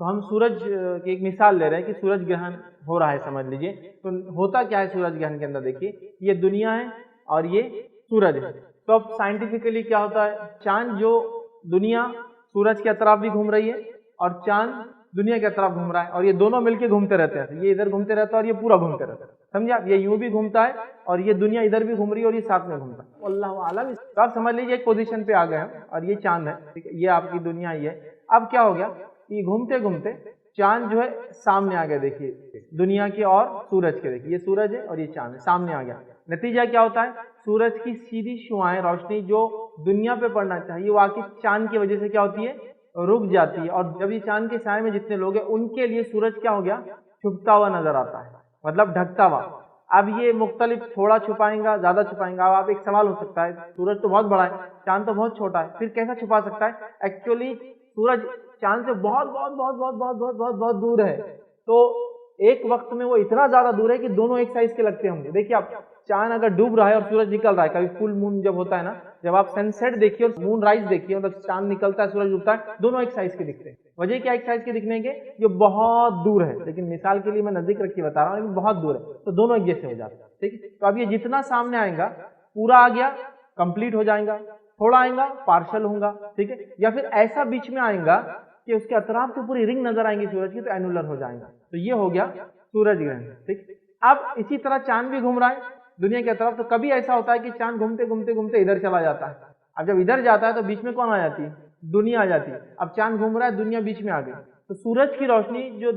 تو ہم سورج کی ایک مثال لے رہے ہیں کہ سورج گرہن ہو رہا ہے سمجھ لیجئے. تو ہوتا کیا ہے سورج گرہن کے اندر؟ دیکھیے یہ دنیا ہے اور یہ سورج ہے. تو اب سائنٹیفکلی کیا ہوتا ہے، چاند جو دنیا سورج کے اطراف بھی گھوم رہی ہے اور چاند دنیا کے اطراف گھوم رہا ہے، اور یہ دونوں مل کے گھومتے رہتے ہیں. یہ ادھر گھومتے رہتا ہے اور یہ پورا گھومتے رہتا ہے. سمجھا؟ یہ یوں بھی گھومتا ہے اور یہ دنیا ادھر بھی گھوم رہی ہے اور یہ ساتھ میں گھومتا ہے. اللہ عالم. آپ سمجھ لیجیے ایک پوزیشن پہ آ گئے ہیں اور یہ چاند ہے، یہ آپ کی دنیا ہی ہے. اب کیا ہو گیا، یہ گھومتے گھومتے چاند جو ہے سامنے آ گیا. دیکھیے دنیا کے اور سورج کے، دیکھیے یہ سورج ہے اور یہ چاند ہے، سامنے آ گیا. نتیجہ کیا ہوتا ہے، سورج کی سیدھی شعاعیں روشنی جو دنیا پہ پڑنا چاہیے وہ آ کے چاند کی وجہ سے کیا ہوتی ہے، رک جاتی ہے. اور جب یہ چاند کے سائے میں جتنے لوگ ہیں ان کے لیے سورج کیا ہو گیا، چھپتا ہوا نظر آتا ہے، مطلب ڈھکتا ہوا. اب یہ مختلف تھوڑا چھپائیں گا زیادہ چھپائیں گا. اب آپ ایک سوال ہو سکتا ہے، سورج تو بہت بڑا ہے، چاند تو بہت چھوٹا ہے، پھر کیسا چھپا سکتا ہے؟ ایکچولی سورج چاند سے بہت بہت بہت بہت بہت بہت بہت بہت دور ہے. تو ایک وقت میں وہ اتنا زیادہ دور ہے کہ دونوں ایک سائز کے لگتے ہوں گے. دیکھیے آپ چاند اگر ڈوب رہا ہے اور سورج نکل رہا ہے، کبھی فل مون جب ہوتا ہے نا، جب آپ سن سیٹ دیکھیے اور مون رائز دیکھیے، مطلب چاند نکلتا ہے سورج ڈوبتا ہے، دونوں ایک سائز کے دکھتے ہیں. وجہ کیا ایک سائز کے دکھنے کے؟ جو بہت دور ہے، لیکن مثال کے لیے میں نزدیک رکھ کے بتا رہا ہوں، لیکن بہت دور ہے تو دونوں ایک جیسے ہو جاتے ہیں. ٹھیک ہے، تو اب یہ جتنا سامنے آئے گا پورا آ گیا کمپلیٹ ہو جائے گا، تھوڑا آئے گا پارشل ہوگا. ٹھیک ہے، یا پھر ایسا بیچ میں آئے گا کہ اس کے اطراف سے پوری رنگ نظر آئیں گی سورج کی، تو اینولر ہو جائیں گا. تو یہ ہو گیا سورج گرہن. ٹھیک، اب اسی طرح چاند بھی گھوم رہا ہے دنیا کے اطراف. تو کبھی ایسا ہوتا ہے کہ چاند گھومتے گھومتے گھومتے ادھر چلا جاتا ہے. اب جب ادھر جاتا ہے تو بیچ میں کون آ جاتی ہے؟ دنیا آ جاتی ہے. اب چاند گھوم رہا ہے، دنیا بیچ میں آ گئی. تو سورج کی روشنی جو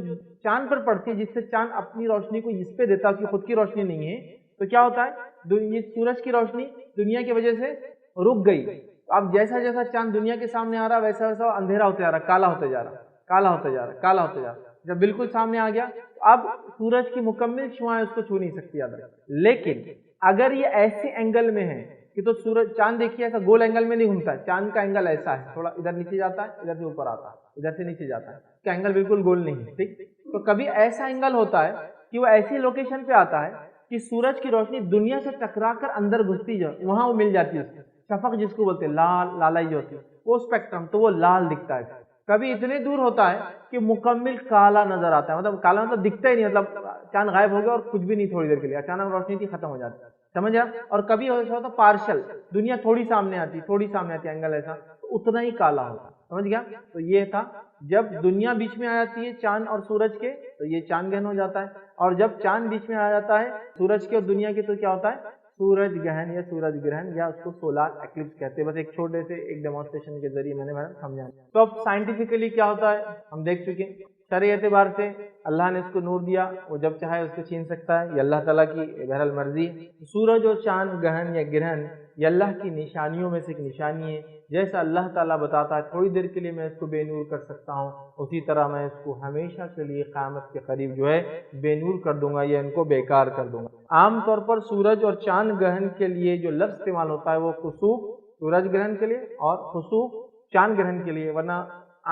چاند پر پڑتی ہے، جس سے چاند اپنی روشنی کو اس پہ دیتا ہے کہ خود کی روشنی نہیں ہے، تو کیا ہوتا ہے، یہ سورج کی روشنی دنیا کی وجہ سے رک گئی. اب جیسا جیسا چاند دنیا کے سامنے آ رہا ویسا ویسا اندھیرا ہوتا جا رہا، کالا ہوتا جا رہا، کالا ہوتا جا رہا، کالا ہوتا جا رہا. جب بالکل سامنے آ گیا اب سورج کی مکمل شعاعیں اس کو چھو نہیں سکتی. یاد رکھ، لیکن اگر یہ ایسے اینگل میں ہے کہ تو سورج چاند دیکھیے ایسا گول اینگل میں نہیں گھومتا ہے. چاند کا اینگل ایسا ہے، تھوڑا ادھر نیچے جاتا ہے، ادھر سے اوپر آتا ہے، ادھر سے نیچے جاتا ہے. اس کا اینگل بالکل گول نہیں ہے. ٹھیک، تو کبھی ایسا اینگل ہوتا ہے کہ وہ ایسی لوکیشن پہ آتا ہے کہ سورج کی روشنی دنیا سے ٹکرا کر اندر گھستی جائے، وہاں وہ مل جاتی ہے. شفق جس کو بولتے ہیں، لال لالائی جو ہوتی ہے وہ اسپیکٹرم، تو وہ لال دکھتا ہے. کبھی اتنے دور ہوتا ہے کہ مکمل کالا نظر آتا ہے، مطلب کالا مطلب دکھتا ہی نہیں، مطلب چاند غائب ہو گیا اور کچھ بھی نہیں، تھوڑی دیر کے لیے اچانک روشنی تھی ختم ہو جاتی ہے. سمجھ آ؟ اور کبھی ایسا ہوتا پارشل، دنیا تھوڑی سامنے آتی، تھوڑی سامنے آتی، اینگل ایسا تو اتنا ہی کالا ہوتا. سمجھ گیا؟ تو یہ تھا جب دنیا بیچ میں آ جاتی ہے چاند اور سورج کے تو یہ چاند گرہن ہو جاتا ہے، اور جب چاند بیچ میں آ جاتا ہے سورج کے اور دنیا کے تو کیا ہوتا ہے، سورج گہن یا سورج گرہن، یا اس کو سولار ایکلپس کہتے ہیں. بس ایک چھوٹے سے ایک ڈیمونسٹریشن کے ذریعے میں نے سمجھا. تو اب سائنٹیفکلی کیا ہوتا ہے ہم دیکھ چکے. شرعی اعتبار سے اللہ نے اس کو نور دیا، وہ جب چاہے اس کو چھین سکتا ہے، یہ اللہ تعالیٰ کی بہرحال مرضی ہے. سورج اور چاند گہن یا گرہن یہ اللہ کی نشانیوں میں سے ایک نشانی ہے. جیسا اللہ تعالیٰ بتاتا ہے تھوڑی دیر کے لیے میں اس کو بے نور کر سکتا ہوں، اسی طرح میں اس کو ہمیشہ کے لیے قیامت کے قریب جو ہے بے نور کر دوں گا یا ان کو بیکار کر دوں گا. عام طور پر سورج اور چاند گرہن کے لیے جو لفظ استعمال ہوتا ہے وہ خسوف سورج گرہن کے لیے اور خسوف چاند گرہن کے لیے، ورنہ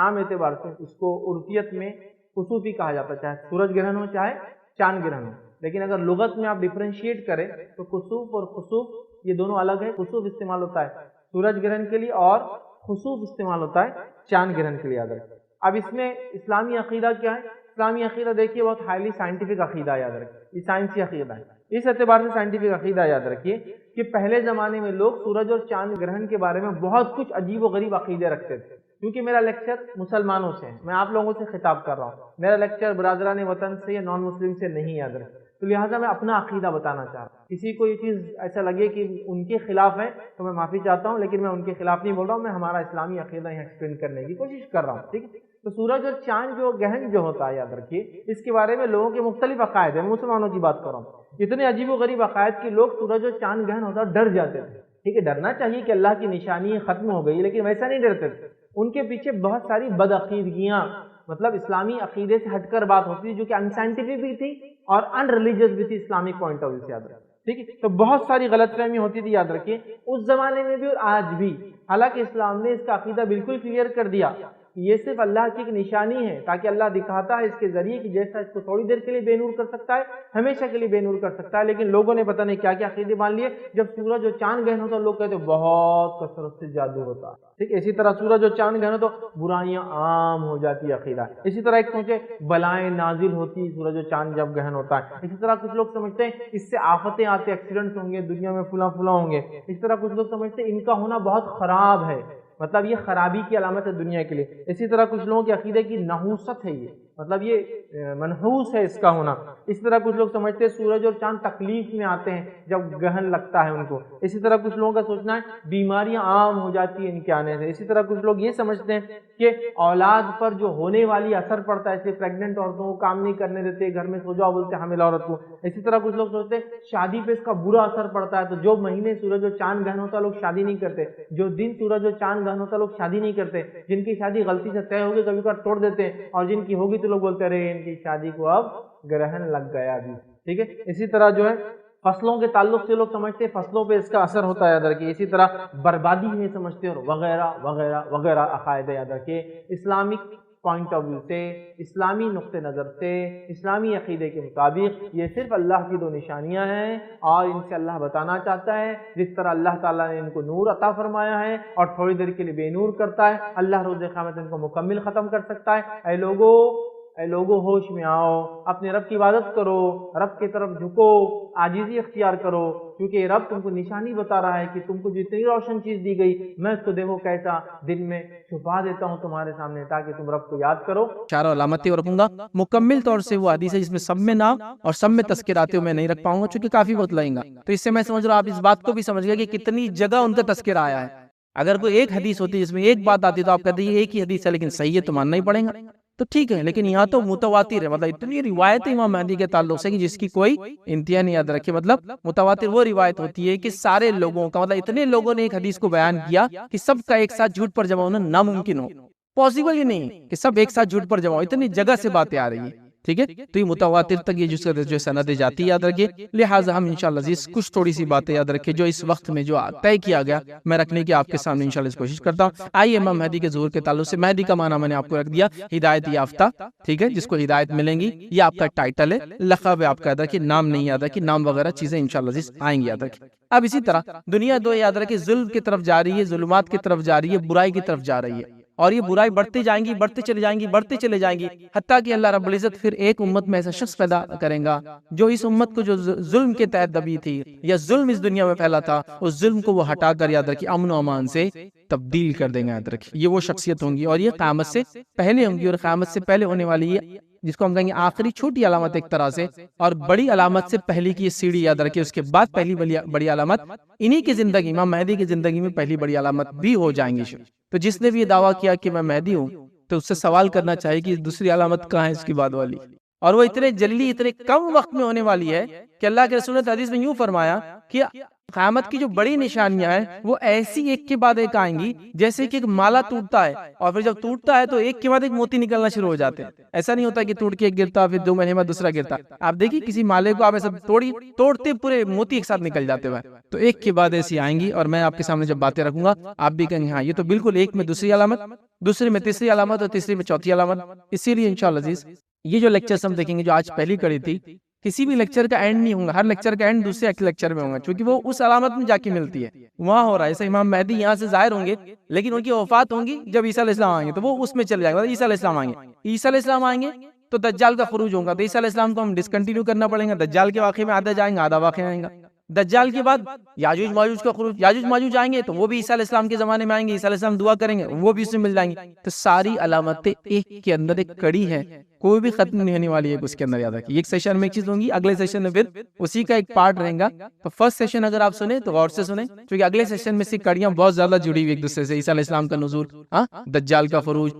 عام اعتبار سے اس کو عرفیت میں خسوف ہی کہا جاتا ہے، چاہے سورج گرہن ہو چاہے چاند گرہن ہو. لیکن اگر لغت میں آپ ڈیفرینشیٹ کریں تو خسوف اور خسوف یہ دونوں الگ ہے. خسوف استعمال ہوتا ہے سورج گرہن کے لیے اور خسوف استعمال ہوتا ہے چاند گرہن کے لیے. یاد رکھیں. اب اس میں اسلامی عقیدہ کیا ہے؟ اسلامی عقیدہ دیکھیے بہت ہائیلی سائنٹیفک عقیدہ. یاد رکھیں یہ سائنسی عقیدہ ہے. اس اعتبار سے سائنٹیفک عقیدہ یاد رکھیے کہ پہلے زمانے میں لوگ سورج اور چاند گرہن کے بارے میں بہت کچھ عجیب و غریب عقیدے رکھتے تھے. کیونکہ میرا لیکچر مسلمانوں سے ہے، میں آپ لوگوں سے خطاب کر رہا ہوں، میرا لیکچر برادران وطن سے یا نان مسلم سے نہیں. یاد رکھیں. تو لہٰذا میں اپنا عقیدہ بتانا چاہ رہا ہوں. کسی کو یہ چیز ایسا لگے کہ ان کے خلاف ہے تو میں معافی چاہتا ہوں، لیکن میں ان کے خلاف نہیں بول رہا ہوں، میں ہمارا اسلامی عقیدہ یہاں ایکسپلین کرنے کی کوشش کر رہا ہوں. ٹھیک ہے. تو سورج اور چاند جو گہن جو ہوتا ہے یاد رکھیے اس کے بارے میں لوگوں کے مختلف عقائد ہیں. مسلمانوں کی بات کر رہا ہوں. اتنے عجیب و غریب عقائد کے لوگ سورج اور چاند گہن ہوتا ڈر جاتے تھے. ٹھیک ہے، ڈرنا چاہیے کہ اللہ کی نشانی ختم ہو گئی، لیکن ویسا نہیں ڈرتے تھے. ان کے پیچھے بہت ساری بدعقیدگیاں، مطلب اسلامی عقیدے سے ہٹ کر بات ہوتی تھی جو کہ ان سائنٹیفک بھی تھی اور ان ریلیجیس بھی تھی اسلامک پوائنٹ آف ویو سے. یاد رکھیں. ٹھیک ہے. تو بہت ساری غلط فہمی ہوتی تھی. یاد رکھیے اس زمانے میں بھی اور آج بھی. حالانکہ اسلام نے اس کا عقیدہ بالکل کلیئر کر دیا یہ صرف اللہ کی ایک نشانی ہے، تاکہ اللہ دکھاتا ہے اس کے ذریعے کہ جیسا اس کو تھوڑی دیر کے لیے بے نور کر سکتا ہے ہمیشہ کے لیے بے نور کر سکتا ہے۔ لیکن لوگوں نے پتہ نہیں کیا کیا عقیدے مان لیے، جب سورج اور چاند گہن ہوتا لوگ کہتے بہت کثرت سے جادو ہوتا، ٹھیک ہے، اسی طرح سورج اور چاند گہن ہو تو برائیاں عام ہو جاتی ہے عقیدہ۔ اسی طرح ایک سوچے بلائیں نازل ہوتی سورج اور چاند جب گہن ہوتا ہے۔ اسی طرح کچھ لوگ سمجھتے ہیں اس سے آفتیں آتے، ایکسیڈنٹس ہوں گے دنیا میں، فلاں فلاں ہوں گے۔ اس طرح کچھ لوگ سمجھتے ہیں ان کا ہونا بہت خراب ہے، مطلب یہ خرابی کی علامت ہے دنیا کے لیے۔ اسی طرح کچھ لوگوں کے عقیدے کی نحوست ہے، یہ مطلب یہ منحوس ہے اس کا ہونا۔ اس طرح کچھ لوگ سمجھتے ہیں سورج اور چاند تکلیف میں آتے ہیں جب گہن لگتا ہے ان کو۔ اسی طرح کچھ لوگوں کا سوچنا ہے بیماریاں عام ہو جاتی ہیں ان کے آنے سے۔ اسی طرح کچھ لوگ یہ سمجھتے ہیں کہ اولاد پر جو ہونے والی اثر پڑتا ہے، اس لیے پریگننٹ عورتوں کو کام نہیں کرنے دیتے، گھر میں سو جاؤ بولتے حاملہ عورت کو۔ اسی طرح کچھ لوگ سوچتے ہیں شادی پہ اس کا برا اثر پڑتا ہے، تو جو مہینے سورج اور چاند گہن ہوتا لوگ شادی نہیں کرتے، جو دن سورج اور چاند گہن ہوتا لوگ شادی نہیں کرتے، جن کی شادی غلطی سے طے ہوگی کبھی کبھار توڑ دیتے ہیں، اور جن کی ہوگی تو لوگ بولتے رہے ان کی شادی کو اب گرہن لگ گیا بھی، ٹھیک ہے۔ اسی طرح جو ہے فصلوں کے تعلق سے لوگ سمجھتے ہیں فصلوں پہ اس کا اثر ہوتا ہے، یاد رکھیے۔ اسی طرح بربادی ہے سمجھتے ہیں، اور وغیرہ وغیرہ وغیرہ عقائد یاد رکھیے۔ اسلامک پوائنٹ آف ویو سے، اسلامی نقطہ نظر سے، اسلامی عقیدے کے مطابق یہ صرف اللہ کی دو نشانیاں ہیں، اور ان سے اللہ بتانا چاہتا ہے جس طرح اللہ تعالیٰ نے ان کو نور عطا فرمایا ہے اور تھوڑی دیر کے لیے بے نور کرتا ہے، اللہ روز قیامت ان کو مکمل ختم کر سکتا ہے۔ اے لوگو ہوش میں آؤ، اپنے رب کی عبادت کرو، رب کی طرف جھکو، عاجزی اختیار کرو، کیونکہ رب تم کو نشانی بتا رہا ہے کہ تم کو جتنی روشن چیز دی گئی میں اس کو دیکھو کیسا دن میں چھپا دیتا ہوں تمہارے سامنے، تاکہ تم رب کو یاد کرو۔ چاروں علامتیں رکھوں گا مکمل طور سے، وہ حدیث ہے جس میں سب میں نام اور سب میں تذکر آتے ہوئے میں نہیں رکھ پاؤں گا چونکہ کافی وقت لگے گا، تو اس سے میں سمجھ رہا ہوں آپ اس بات کو بھی سمجھ گئے کہ کتنی جگہ ان کا تذکر آیا ہے۔ اگر کوئی ایک حدیث ہوتی جس میں ایک بات آتی تو آپ کہتے ہیں ایک ہی حدیث ہے لیکن صحیح ہے تو ماننا ہی پڑے گا، تو ٹھیک ہے، لیکن یہاں تو متواتر ہے، مطلب اتنی روایت امام مہدی کے تعلق سے کہ جس کی کوئی انتہا نہیں، یاد رکھے۔ مطلب متواتر وہ روایت ہوتی ہے کہ سارے لوگوں کا، مطلب اتنے لوگوں نے ایک حدیث کو بیان کیا کہ سب کا ایک ساتھ جھوٹ پر جمع ہونا ناممکن ہو، پاسبل ہی نہیں کہ سب ایک ساتھ جھوٹ پر جمع ہو، اتنی جگہ سے باتیں آ رہی ہیں، ٹھیک ہے، تو یہ متواتر تک یہ جو سندیں جاتی یاد رکھیے۔ لہٰذا ہم انشاءاللہ عزیز کچھ تھوڑی سی باتیں یاد رکھیں جو اس وقت میں جو طے کیا گیا میں رکھنے کی آپ کے سامنے انشاءاللہ اس کوشش کرتا ہوں۔ آئیے امام مہدی کے ظہور کے تعلق سے، مہدی کا معنی میں نے آپ کو رکھ دیا ہدایت یافتہ، ٹھیک ہے، جس کو ہدایت ملیں گی، یہ آپ کا ٹائٹل ہے، لقب ہے آپ کا، یاد رکھیے، نام نہیں یاد رکھیے، نام وغیرہ چیزیں انشاءاللہ عزیز آئیں گی، یاد رکھیے۔ اب اسی طرح دنیا دو یاد رکھیے، ظلم کی طرف جا رہی ہے، ظلمات کی طرف جا رہی ہے، برائی کی طرف جا رہی ہے، اور یہ برائی بڑھتے جائیں گی، بڑھتے چلے جائیں گی، بڑھتے چلے جائیں گی، حتیٰ کہ اللہ رب العزت پھر ایک امت میں ایسا شخص پیدا کریں گا جو اس امت کو جو ظلم کے تحت دبی تھی یا ظلم اس دنیا میں پھیلا تھا، اس ظلم کو وہ ہٹا کر یاد رکھیے امن و امان سے تبدیل کر دیں گے، یاد رکھیے۔ یہ وہ شخصیت ہوں گی اور یہ قیامت سے پہلے ہوں گی، اور قیامت سے پہلے ہونے والی ہے جس کو ہم کہیں گے آخری چھوٹی علامت ایک طرح سے، اور بڑی علامت سے پہلی کی یہ سیڑھی یاد رکھیے، اس کے بعد پہلی بڑی علامت انہی کی زندگی، امام مہدی کی زندگی میں پہلی بڑی علامت بھی ہو جائیں گی۔ تو جس نے بھی یہ دعویٰ کیا کہ میں مہدی ہوں تو اس سے سوال کرنا چاہیے کہ دوسری علامت کہاں ہے اس کی بعد والی، اور وہ اتنے جلدی اتنے کم وقت میں ہونے والی ہے کہ اللہ کے رسول نے حدیث میں یوں فرمایا کہ قیامت کی جو بڑی نشانیاں ہیں وہ ایسی ایک کے بعد ایک آئیں گی جیسے کہ ایک مالا ٹوٹتا ہے، اور پھر جب ٹوٹتا ہے تو ایک کے بعد ایک موتی نکلنا شروع ہو جاتے ہیں۔ ایسا نہیں ہوتا کہ ٹوٹ کے ایک گرتا پھر 2 مہینے بعد دوسرا گرتا، آپ دیکھیے کسی مالے کو آپ ایسا توڑتے پورے موتی ایک ساتھ نکل جاتے ہوئے، تو ایک کے بعد ایسی آئیں گی، اور میں آپ کے سامنے جب باتیں رکھوں گا آپ بھی کہیں گے ہاں یہ تو بالکل ایک میں دوسری علامت، دوسری میں تیسری علامت، اور تیسری میں چوتھی علامت۔ اسی لیے انشاءاللہ عزیز یہ جو لیکچرز ہم دیکھیں گے جو آج پہلی کڑی تھی، کسی بھی لیکچر کا اینڈ نہیں ہوگا، ہر لیکچر کا اینڈ دوسرے لیکچر میں ہوگا، کیونکہ وہ اس علامت میں جا کے ملتی ہے، وہاں ہو رہا ہے۔ جیسے امام مہدی یہاں سے ظاہر ہوں گے لیکن ان کی وفات ہوں گی جب عیسیٰ علیہ السلام آئیں گے، تو وہ اس میں چل جائے گا، عیسیٰ علیہ السلام آئیں گے، عیسیٰ علیہ السلام آئیں گے تو دجال کا خروج ہوگا، تو عیسیٰ علیہ السلام کو ہم ڈسکنٹینیو کرنا پڑیں گا، دجال کے واقعے میں آدھا جائیں گے آدھا واقعہ آئیں گا، دجال کے بعد یاجوج ماجوج کا خروج، یاجوج ماجوج آئیں گے تو وہ بھی عیسیٰ علیہ السلام کے زمانے میں آئیں گے، عیسیٰ علیہ السلام دعا کریں گے وہ بھی اس میں مل جائیں گے، تو ساری علامتیں ایک کے اندر ایک کڑی ہے، کوئی بھی ختم نہیں ہونے والی ہے اس کے اندر، یاد رکھیے۔ ایک سیشن میں ایک چیز ہوں گی، اگلے سیشن میں پھر اسی کا ایک پارٹ رہے گا، تو فرسٹ سیشن اگر آپ سنیں تو غور سے سنیں، کیونکہ اگلے سیشن میں سے کڑیاں بہت زیادہ جڑی ہوئی ایک دوسرے سے، عیسیٰ علیہ السلام کا نزول، دجال کا خروج،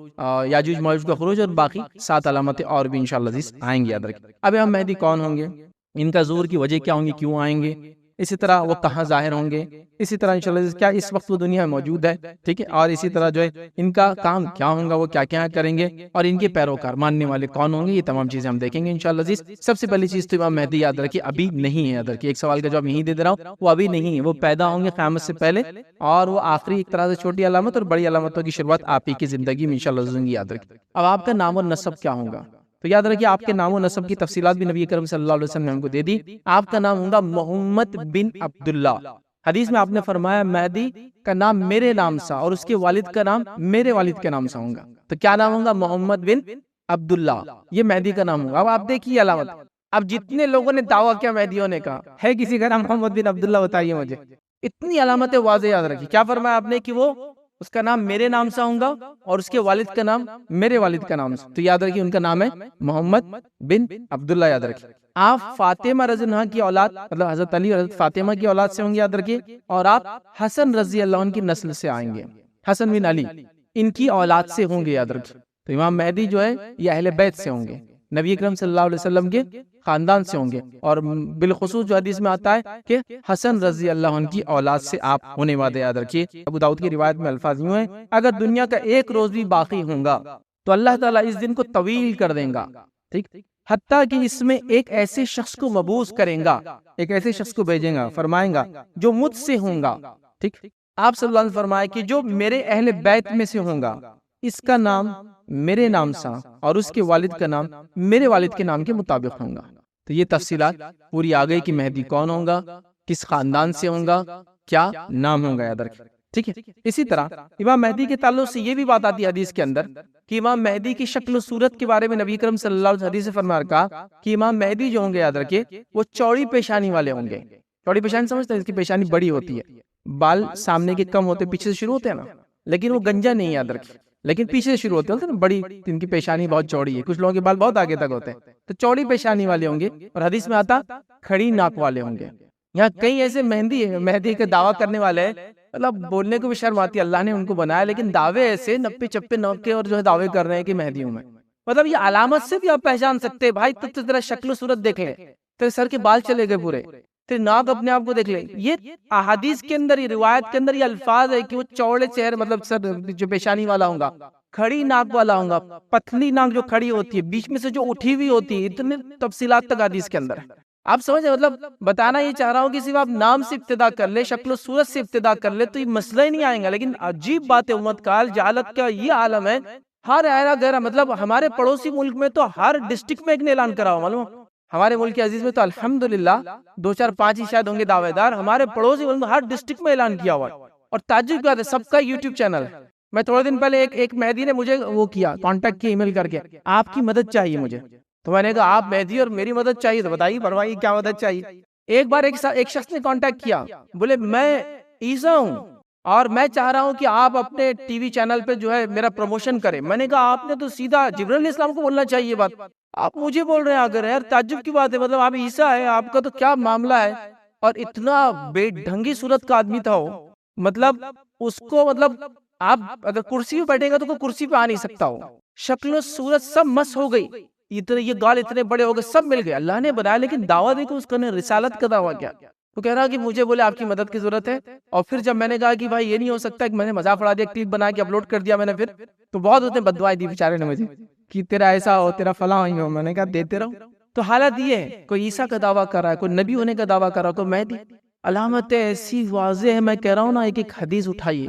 یاجوج ماجوج کا خروج، اور باقی 7 علامتیں اور بھی انشاءاللہ عزیز آئیں گے، یاد رکھیے۔ اب ہم مہدی کون ہوں گے، ان کا ظہور کی وجہ کیا ہوں گی، کیوں آئیں گے، اسی طرح وہ کہاں ظاہر ہوں گے، اسی طرح انشاءاللہ کیا اس وقت وہ دنیا میں موجود ہے، ٹھیک ہے، اور اسی طرح جو ہے ان کا کام کیا ہوگا، وہ کیا کیا کریں گے، اور ان کے پیروکار ماننے والے کون ہوں گے، یہ تمام چیزیں ہم دیکھیں گے انشاءاللہ عزیز۔ سب سے پہلی چیز تو امام مہدی یاد رکھیے ابھی نہیں ہے، یاد رکھیے، ایک سوال کا جواب یہیں دے رہا ہوں، وہ ابھی نہیں ہے، وہ پیدا ہوں گے قیامت سے پہلے، اور وہ آخری ایک طرح سے چھوٹی علامت اور بڑی علامتوں کی شروعات آپ ہی کی زندگی میں انشاءاللہ ہوگی، یاد رکھیے۔ اب آپ کا نام اور نسب کیا ہوگا، تو یاد رکھیے آپ کے نام و نسب کی تفصیلات بھی نبی کریم صلی اللہ علیہ وسلم نے ہم کو دے دی۔ آپ کا نام ہوگا محمد بن عبداللہ۔ حدیث میں آپ نے فرمایا مہدی کا نام میرے نام سا اور اس کے والد کا نام میرے والد کے نام سے ہوگا، تو کیا نام ہوگا؟ محمد بن عبداللہ، یہ مہدی کا نام ہوگا۔ اب آپ دیکھیے علامت، اب جتنے لوگوں نے دعویٰ کیا مہدی ہونے کا، ہے کسی کا نام محمد بن عبداللہ؟ بتائیے مجھے، اتنی علامتیں واضح یاد رکھیے۔ کیا فرمایا آپ نے کہ وہ اس کا نام میرے نام سے ہوگا اور اس کے والد کا نام میرے والد کا نام سے، تو یاد رکھیے ان کا نام ہے محمد بن عبداللہ، یاد رکھیے۔ آپ فاطمہ رضی اللہ عنہ کی اولاد، مطلب حضرت علی اور حضرت فاطمہ کی اولاد سے ہوں گے، یاد رکھیے، اور آپ حسن رضی اللہ عنہ کی نسل سے آئیں گے، حسن بن علی ان کی اولاد سے ہوں گے، یاد رکھیے۔ تو امام مہدی جو ہے یہ اہل بیت سے ہوں گے، نبی اکرم صلی اللہ علیہ وسلم کے خاندان سے ہوں گے، اور بالخصوص جو حدیث میں آتا ہے کہ حسن رضی اللہ عنہ کی اولاد سے آپ ہونے والے، یاد رکھیے۔ ابو داؤد کی روایت میں الفاظ یوں ہیں، اگر دنیا کا ایک روز بھی باقی ہوگا تو اللہ تعالیٰ اس دن کو طویل کر دیں گا، ٹھیک، حتیٰ کہ اس میں ایک ایسے شخص کو مبعوث کریں گا، ایک ایسے شخص کو بھیجیں گا، فرمائیں گا جو مجھ سے ہوں گا، ٹھیک۔ آپ صلی اللہ علیہ وسلم فرمائے کہ جو میرے اہل بیت میں سے ہوں گا، اس کا نام میرے نام سا اور اس کے والد کا نام میرے والد کے نام کے مطابق ہوں گا۔ تو یہ تفصیلات پوری آ گئی کہ مہدی کون ہوگا، کس خاندان سے ہوگا، کیا نام ہوگا، یاد رکھیں، ٹھیک ہے۔ اسی طرح امام مہدی کے تعلق سے یہ بھی بات آتی ہے حدیث کے اندر کہ امام مہدی کی شکل و صورت کے بارے میں نبی کرم صلی اللہ علیہ وسلم حدیث سے فرمایا کہا کہ امام مہدی جو ہوں گے، یاد رکھیے، وہ چوڑی پیشانی والے ہوں گے۔ چوڑی پیشانی سمجھتے ہیں، اس کی پیشانی بڑی ہوتی ہے، بال سامنے کے کم ہوتے، پیچھے سے شروع ہوتے ہیں نا، لیکن وہ گنجا نہیں، یاد رکھیے، لیکن پیچھے سے شروع ہوتے ہیں نا، بڑی، ان کی پیشانی بہت چوڑی ہے، کچھ لوگوں کے بال بہت آگے تک ہوتے ہیں، تو چوڑی پیشانی والے ہوں گے، اور حدیث میں آتا کھڑی ناک والے ہوں گے۔ یہاں کئی ایسے مہدی کے دعویٰ کرنے والے ہیں، مطلب بولنے کو بھی شرم آتی ہے، اللہ نے ان کو بنایا، لیکن دعوے ایسے نپے چپے نوک کے اور جو ہے دعوے کر رہے ہیں کہ مہدی ہوں میں، مطلب یہ علامت سے بھی آپ پہچان سکتے ہیں، بھائی تو ذرا شکل و صورت دیکھ لے، تیرے سر کے بال چلے گئے پورے، تیرے ناک اپنے آپ کو دیکھ لے، یہ احادیث کے اندر، یہ روایت کے اندر یہ الفاظ ہے کہ وہ چوڑے چہرے، مطلب سر جو پیشانی والا ہوگا، کھڑی ناک والا ہوگا، پتلی ناک جو کھڑی ہوتی ہے، بیچ میں سے جو اٹھی ہوئی ہوتی ہے، اتنے تفصیلات تک حدیث کے اندر ہے۔ آپ سمجھے، مطلب بتانا یہ چاہ رہا ہوں کہ صرف آپ نام سے ابتدا کر لے، شکل و صورت سے ابتدا کر لے تو یہ مسئلہ ہی نہیں آئیں گا، لیکن عجیب بات ہے، امت کال جہالت کا یہ عالم ہے، ہر ایرا گہرا، مطلب ہمارے پڑوسی ملک میں تو ہر ڈسٹرکٹ میں ایک نے اعلان کرا ہوا، معلوم، ہمارے ملک کے عزیز میں تو الحمدللہ 2-4-5 ہی شاید ہوں گے دعوے دار، ہمارے پڑوسی ملک میں ہر ڈسٹرکٹ میں اعلان کیا ہوا ہے، اور تعجب کی بات ہے سب کا یوٹیوب چینل ہے۔ میں تھوڑے دن پہلے ایک مہدی نے مجھے وہ کیا، کانٹیکٹ کیا ای میل کر کے، آپ کی مدد چاہیے مجھے، تو میں نے کہا آپ مہدی اور میری مدد چاہیے، تو بتائیے فرمائیے کیا مدد چاہیے۔ ایک بار ایک شخص نے کانٹیکٹ کیا، بولے میں عیسیٰ ہوں اور میں چاہ رہا ہوں کہ آپ اپنے ٹی وی چینل پہ جو ہے میرا پروموشن کریں۔ میں نے کہا آپ نے تو سیدھا جبرائیل علیہ السلام کو بولنا چاہیے بات، آپ مجھے بول رہے ہیں اگر، یار تعجب کی بات ہے، مطلب آپ عیسیٰ ہے، آپ کا تو کیا معاملہ ہے، اور اتنا بے ڈھنگی صورت کا آدمی تھا وہ، مطلب اس کو، مطلب آپ اگر کرسی پہ بیٹھے گا تو کوئی کرسی پہ آ نہیں سکتا ہو، شکل و صورت سب مس ہو گئی، یہ گال اتنے بڑے ہو گئے، سب مل گئے، اللہ نے بنایا، لیکن دعویٰ دیکھو اس نے رسالت کا دعویٰ کیا، وہ کہہ رہا کہ مجھے بولے آپ کی مدد کی ضرورت ہے، اور پھر جب میں نے کہا کہ بھائی یہ نہیں ہو سکتا کہ میں نے مذاق اڑا دیا، کلپ بنا کے اپلوڈ کر دیا میں نے، پھر تو بہت اس نے بد دعائیں دی بیچارے نے مجھے کہ تیرا ایسا ہو، تیرا فلاں ہو، میں نے کہا دیتے رہو۔ تو حالت یہ ہے، کوئی عیسیٰ کا دعویٰ کر رہا ہے، کوئی نبی ہونے کا دعویٰ کر رہا ہے، کوئی مہدی، علامتیں ایسی واضح ہے، میں کہہ رہا ہوں نا، ایک ایک حدیث اٹھائیے،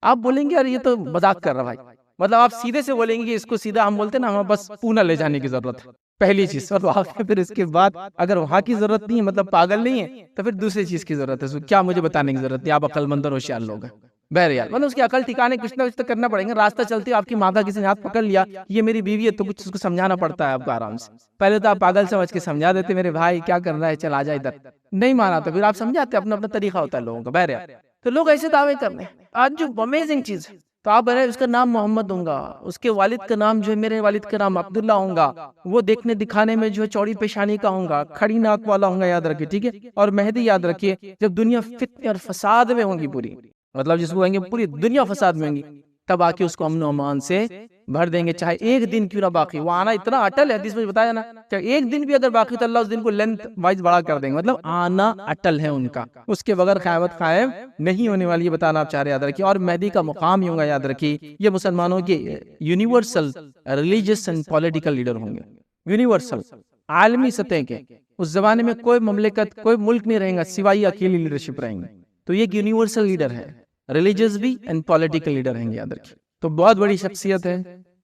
آپ بولیں گے یار یہ تو مذاق کر رہا بھائی، مطلب آپ سیدھے سے بولیں گے کہ اس کو سیدھا، ہم بولتے ہیں نا ہمیں بس پونا لے جانے کی ضرورت ہے، پہلی چیز، اور پھر اس کے بعد اگر وہاں کی ضرورت نہیں ہے، مطلب پاگل نہیں ہے، تو پھر دوسری چیز کی ضرورت ہے، کیا مجھے بتانے کی ضرورت ہے، آپ عقل مند اور ہوشیار لوگ ہیں، بہرحال مطلب اس کی عقل ٹھکانے کچھ نہ کچھ تو کرنا پڑے گا، راستہ چلتے آپ کی ماں کا کسی نے ہاتھ پکڑ لیا، یہ میری بیوی ہے، تو کچھ اس کو سمجھانا پڑتا ہے آپ کو آرام سے، پہلے تو آپ پاگل سمجھ کے سمجھا دیتے، میرے بھائی کیا کر رہا ہے، چل آ جا ادھر، نہیں مانا تو پھر آپ سمجھاتے، اپنا اپنا طریقہ ہوتا ہے لوگوں کا، بہرحال تو لوگ ایسے دعوے کرنے، آج جو امیزنگ چیز ہے، تو آپ بہرحال اس کا نام محمد ہوں گا، اس کے والد کا نام جو ہے میرے والد کا نام عبداللہ ہوں گا، وہ دیکھنے دکھانے میں جو ہے چوڑی پیشانی کا ہوں گا، کھڑی ناک والا ہوں گا، یاد رکھیے، ٹھیک ہے، اور مہدی یاد رکھیے جب دنیا فتنے اور فساد میں ہوں گی پوری، مطلب جس کو کہیں گے پوری دنیا فساد میں ہوں گی، تب آ کے اس کو امن و امان سے بھر دیں گے، چاہے ایک دن کیوں نہ باقی، وہ آنا اتنا اٹل ہے، حدیث میں بتایا نا، چاہے ایک دن بھی اگر باقی تو اللہ اس دن کو لینتھ وائز بڑا کر دیں گے، مطلب آنا اٹل ہے ان کا، اس کے بغیر قیامت قائم نہیں ہونے والی، یہ بتانا آپ چاہ رہے، یاد رکھیے۔ اور مہدی کا مقام ہی ہوگا، یاد رکھیے، یہ مسلمانوں کے universal religious and political leader ہوں گے، یونیورسل، عالمی سطح کے، اس زمانے میں کوئی مملکت، کوئی ملک نہیں رہیں گا سوائے اکیلی لیڈرشپ رہیں گے، تو یہ ایک یونیورسل لیڈر ہے، ریلیجس بھی اینڈ پولیٹیکل لیڈر ہیں گے، یاد رکھیے۔ تو بہت بڑی شخصیت ہے،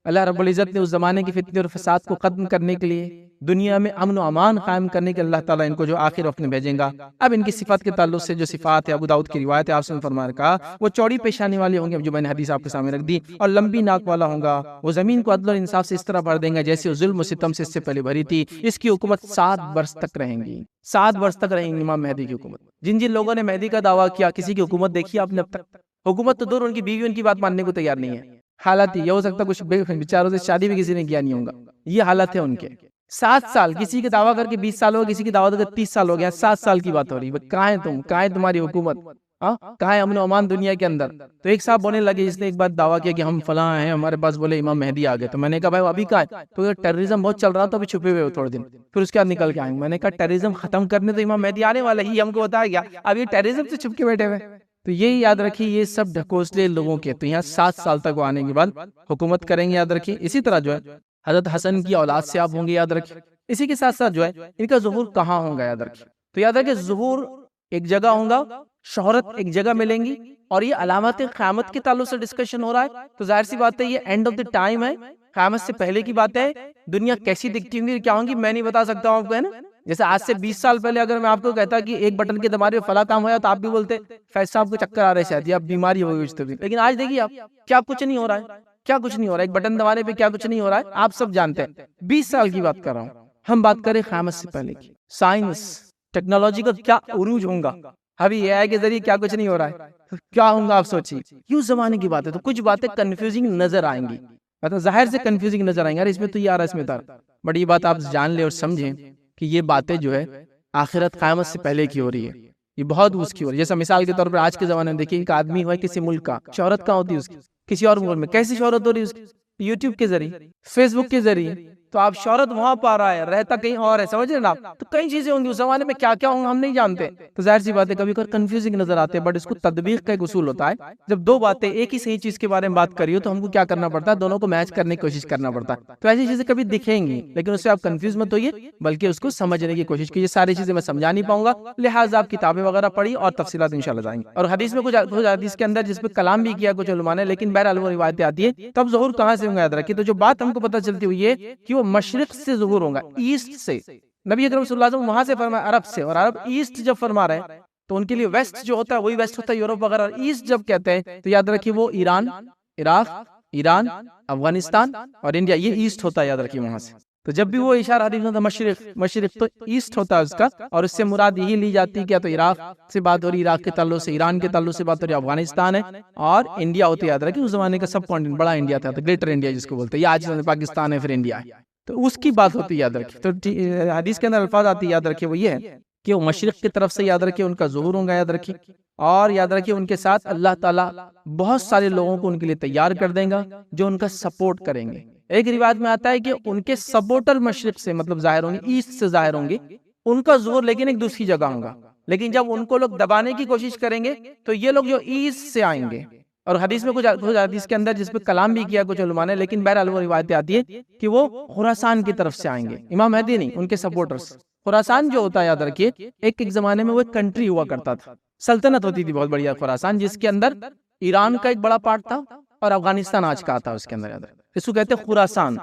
اللہ رب العزت نے اس زمانے کی فتنے اور فساد کو ختم کرنے کے لیے، دنیا میں امن و امان قائم کرنے کے، اللہ تعالیٰ ان کو جو آخر وقت میں بھیجیں گا۔ اب ان کی صفات کے تعلق سے جو صفات ہے، ابو داؤد کی روایت ہے، آپ سے فرما رکھا، وہ چوڑی پیشانی والے ہوں گے، جو میں نے حدیث آپ کے سامنے رکھ دی، اور لمبی ناک والا ہوگا، وہ زمین کو عدل اور انصاف سے اس طرح بھر دیں گا جیسے وہ ظلم و ستم سے اس سے پہلے بھری تھی۔ اس کی حکومت 7 برس تک رہیں گی، 7 برس تک رہیں گی امام مہدی کی حکومت۔ جن جن لوگوں نے مہدی کا دعویٰ کیا، کسی کی حکومت دیکھی آپ نے اب تک؟ حکومت تو دور، ان کی بیوی ان کی بات ماننے کو تیار نہیں ہے، حالت یہ ہو سکتا کچھ بیچاروں سے شادی بھی کسی نے کیا نہیں ہوگا، یہ حالت ہے ان کے۔ 7 سال کسی کے دعویٰ کر کے 20 سال ہو، کسی کی دعویٰ کر کے 30 سال ہو گیا، 7 سال کی بات ہو رہی ہے، کہاں ہے تم، کہاں ہے تمہاری حکومت، کہاں ہے امن و امان دنیا کے اندر؟ تو ایک صاحب بولنے لگے، جس نے ایک بات دعویٰ کیا کہ ہم فلاں ہیں، ہمارے پاس بولے امام مہدی آ گئے، تو میں نے کہا بھائی ابھی کہاں ہے؟ تو یہ ٹیررزم بہت چل رہا تھا، ابھی چھپے ہوئے ہو تھوڑے دن، پھر اس کے بعد نکل کے آئیں گے۔ میں نے کہا ٹیررزم ختم کرنے تو امام مہدی آنے والا ہی، ہم کو بتایا گیا، اب یہ ٹیررزم سے چھپ کے بیٹھے ہوئے۔ تو یہی یاد رکھیے، یہ سب ڈھکوسلے لوگوں کے، تو یہاں 7 سال تک وہ آنے کے بعد حکومت کریں گے، یاد رکھیے۔ اسی طرح جو ہے حضرت حسن کی اولاد سے آپ ہوں گے، یاد رکھیے۔ اسی کے ساتھ ساتھ جو ہے ان کا ظہور کہاں ہوگا، یاد رکھیے۔ تو یاد رکھیے، ظہور ایک جگہ ہوگا، شہرت ایک جگہ ملیں گی، اور یہ علامات قیامت کے تعلق سے ڈسکشن ہو رہا ہے، تو ظاہر سی بات ہے یہ اینڈ آف دی ٹائم ہے، قیامت سے پہلے کی بات ہے۔ دنیا کیسی دکھتی ہوں گی، کیا ہوں گی، میں نہیں بتا سکتا ہوں آپ کو، ہے نا۔ جیسے آج سے 20 سال پہلے اگر میں آپ کو کہتا کہ ایک بٹن کے دبانے پہ فلاں کام ہوا، تو آپ بھی بولتے فیض صاحب کو چکر آ رہے شاید، یا بیماری ہو گئی، لیکن آج دیکھیے آپ، کیا کچھ نہیں ہو رہا ہے، کیا کچھ نہیں ہو رہا ہے، ایک بٹن دبانے پہ کیا کچھ نہیں ہو رہا ہے، آپ سب جانتے ہیں۔ 20 سال کی بات کر رہا ہوں، ہم بات کریں قیامت سے پہلے کی، سائنس ٹیکنالوجی کا کیا عروج ہوگا، ابھی اے آئی کے ذریعے کیا کچھ نہیں ہو رہا ہے، کیا ہوگا آپ سوچیے۔ یوں زمانے کی بات ہے، تو کچھ باتیں کنفیوزنگ نظر آئیں گی، مطلب ظاہر سے کنفیوزنگ نظر آئیں گے، اس میں تو یہ آ رہا ہے، اس میں تو بٹ یہ بات آپ جان لیں اور سمجھیں کہ یہ باتیں جو ہے آخرت قیامت سے پہلے کی ہو رہی ہے، یہ بہت اس کی ہو رہی ہے۔ جیسا مثال کے طور پر آج کے زمانے میں دیکھیے، ایک آدمی ہوا کسی ملک کا، شہرت کہاں ہوتی ہے اس کی، کسی اور ملک میں، کیسی شہرت ہو رہی ہے اس کی، یوٹیوب کے ذریعے، فیس بک کے ذریعے، تو آپ شہرت وہاں پا رہا ہے، رہتا کہیں اور ہے، سمجھ رہے نا آپ؟ تو کئی چیزیں ہوں گی اس زمانے میں، کیا کیا ہوں ہم نہیں جانتے، تو ظاہر سی بات ہے کبھی کبھی کنفیوزنگ نظر آتے ہیں، بٹ اس کو تطبیق کا ایک اصول ہوتا ہے، جب دو باتیں ایک ہی صحیح چیز کے بارے میں بات کری ہو تو ہم کو کیا کرنا پڑتا ہے، دونوں کو میچ کرنے کی کوشش کرنا پڑتا ہے۔ تو ایسی چیزیں کبھی دکھیں گی، لیکن اس سے آپ کنفیوز مت ہوئیے، بلکہ اس کو سمجھنے کی کوشش کیجیے۔ ساری چیزیں میں سمجھا نہیں پاؤں گا، لہٰذا آپ کتابیں وغیرہ پڑھی اور تفصیلات انشاءاللہ جائیں گے۔ اور حدیث میں کچھ حدیث کے اندر جس پہ کلام بھی کیا کچھ علماء نے، لیکن بہرحال وہ روایتیں آتی ہے، تب ظہور کہاں سے ہوگا، یاد رکھیے۔ تو جو بات ہم کو پتہ چلتی ہوئی ہے کہ وہ مشرق سے ظہور ہوگا، ایسٹ سے۔ نبی اکرم صلی اللہ علیہ وسلم وہاں سے فرمایا عرب سے، اور عرب ایسٹ جب فرما رہے ہیں تو ان کے لیے ویسٹ جو ہوتا ہے وہی ویسٹ ہوتا ہے، یورپ وغیرہ۔ ایسٹ جب کہتے ہیں تو یاد رکھیے وہ ایران، عراق، ایران، افغانستان اور انڈیا، یہ ایسٹ ہوتا ہے، یاد رکھیے وہاں سے۔ تو جب بھی وہ اشارہ حدیث ہوتا ہے مشرق، مشرق تو ایسٹ ہوتا ہے اس کا، اور اس سے مراد یہی لی جاتی ہے کیا تو عراق سے بات ہو رہی، عراق کے تعلق سے، ایران کے تعلق سے بات ہو رہی، افغانستان ہے، اور انڈیا ہوتی ہے، یاد رکھیے اس زمانے کا سب کانٹیننٹ بڑا انڈیا تھا، گریٹر انڈیا جس کو بولتے ہیں، یہ آج پاکستان ہے، پھر انڈیا ہے، تو اس کی بات ہوتی ہے، یاد رکھیے۔ تو حدیث کے اندر الفاظ آتی ہے، یاد رکھیے وہ یہ ہے کہ وہ مشرق کی طرف سے، یاد رکھیے ان کا ظہور ہوگا، یاد رکھیے، اور یاد رکھیے ان کے ساتھ اللہ تعالیٰ بہت سارے لوگوں کو ان کے لیے تیار کر دیں گا جو ان کا سپورٹ کریں گے۔ ایک روایت میں آتا ہے کہ ان کے سپورٹر مشرق سے مطلب ظاہر ہوں گے، ایسٹ سے ظاہر ہوں گے، ان کا ظہور لیکن ایک دوسری جگہ ہوگا، لیکن جب ان کو لوگ دبانے کی کوشش کریں گے تو یہ لوگ جو ایسٹ سے آئیں گے۔ اور حدیث میں کچھ حدیث کے اندر جس پہ کلام بھی کیا کچھ علماء نے، لیکن بہرحال وہ روایتیں آتی ہے کہ وہ خراسان کی طرف سے آئیں گے، امام مہدی نہیں، ان کے سپورٹرز۔ خراسان جو ہوتا ہے، یاد رکھیے ایک زمانے میں وہ ایک کنٹری ہوا کرتا تھا، سلطنت ہوتی تھی بہت بڑھیا خراسان، جس کے اندر ایران کا ایک بڑا پارٹ تھا اور افغانستان آج کا آتا ہے اس کے اندر، یاد رکھیے اس کو کہتے ہیں خراسان،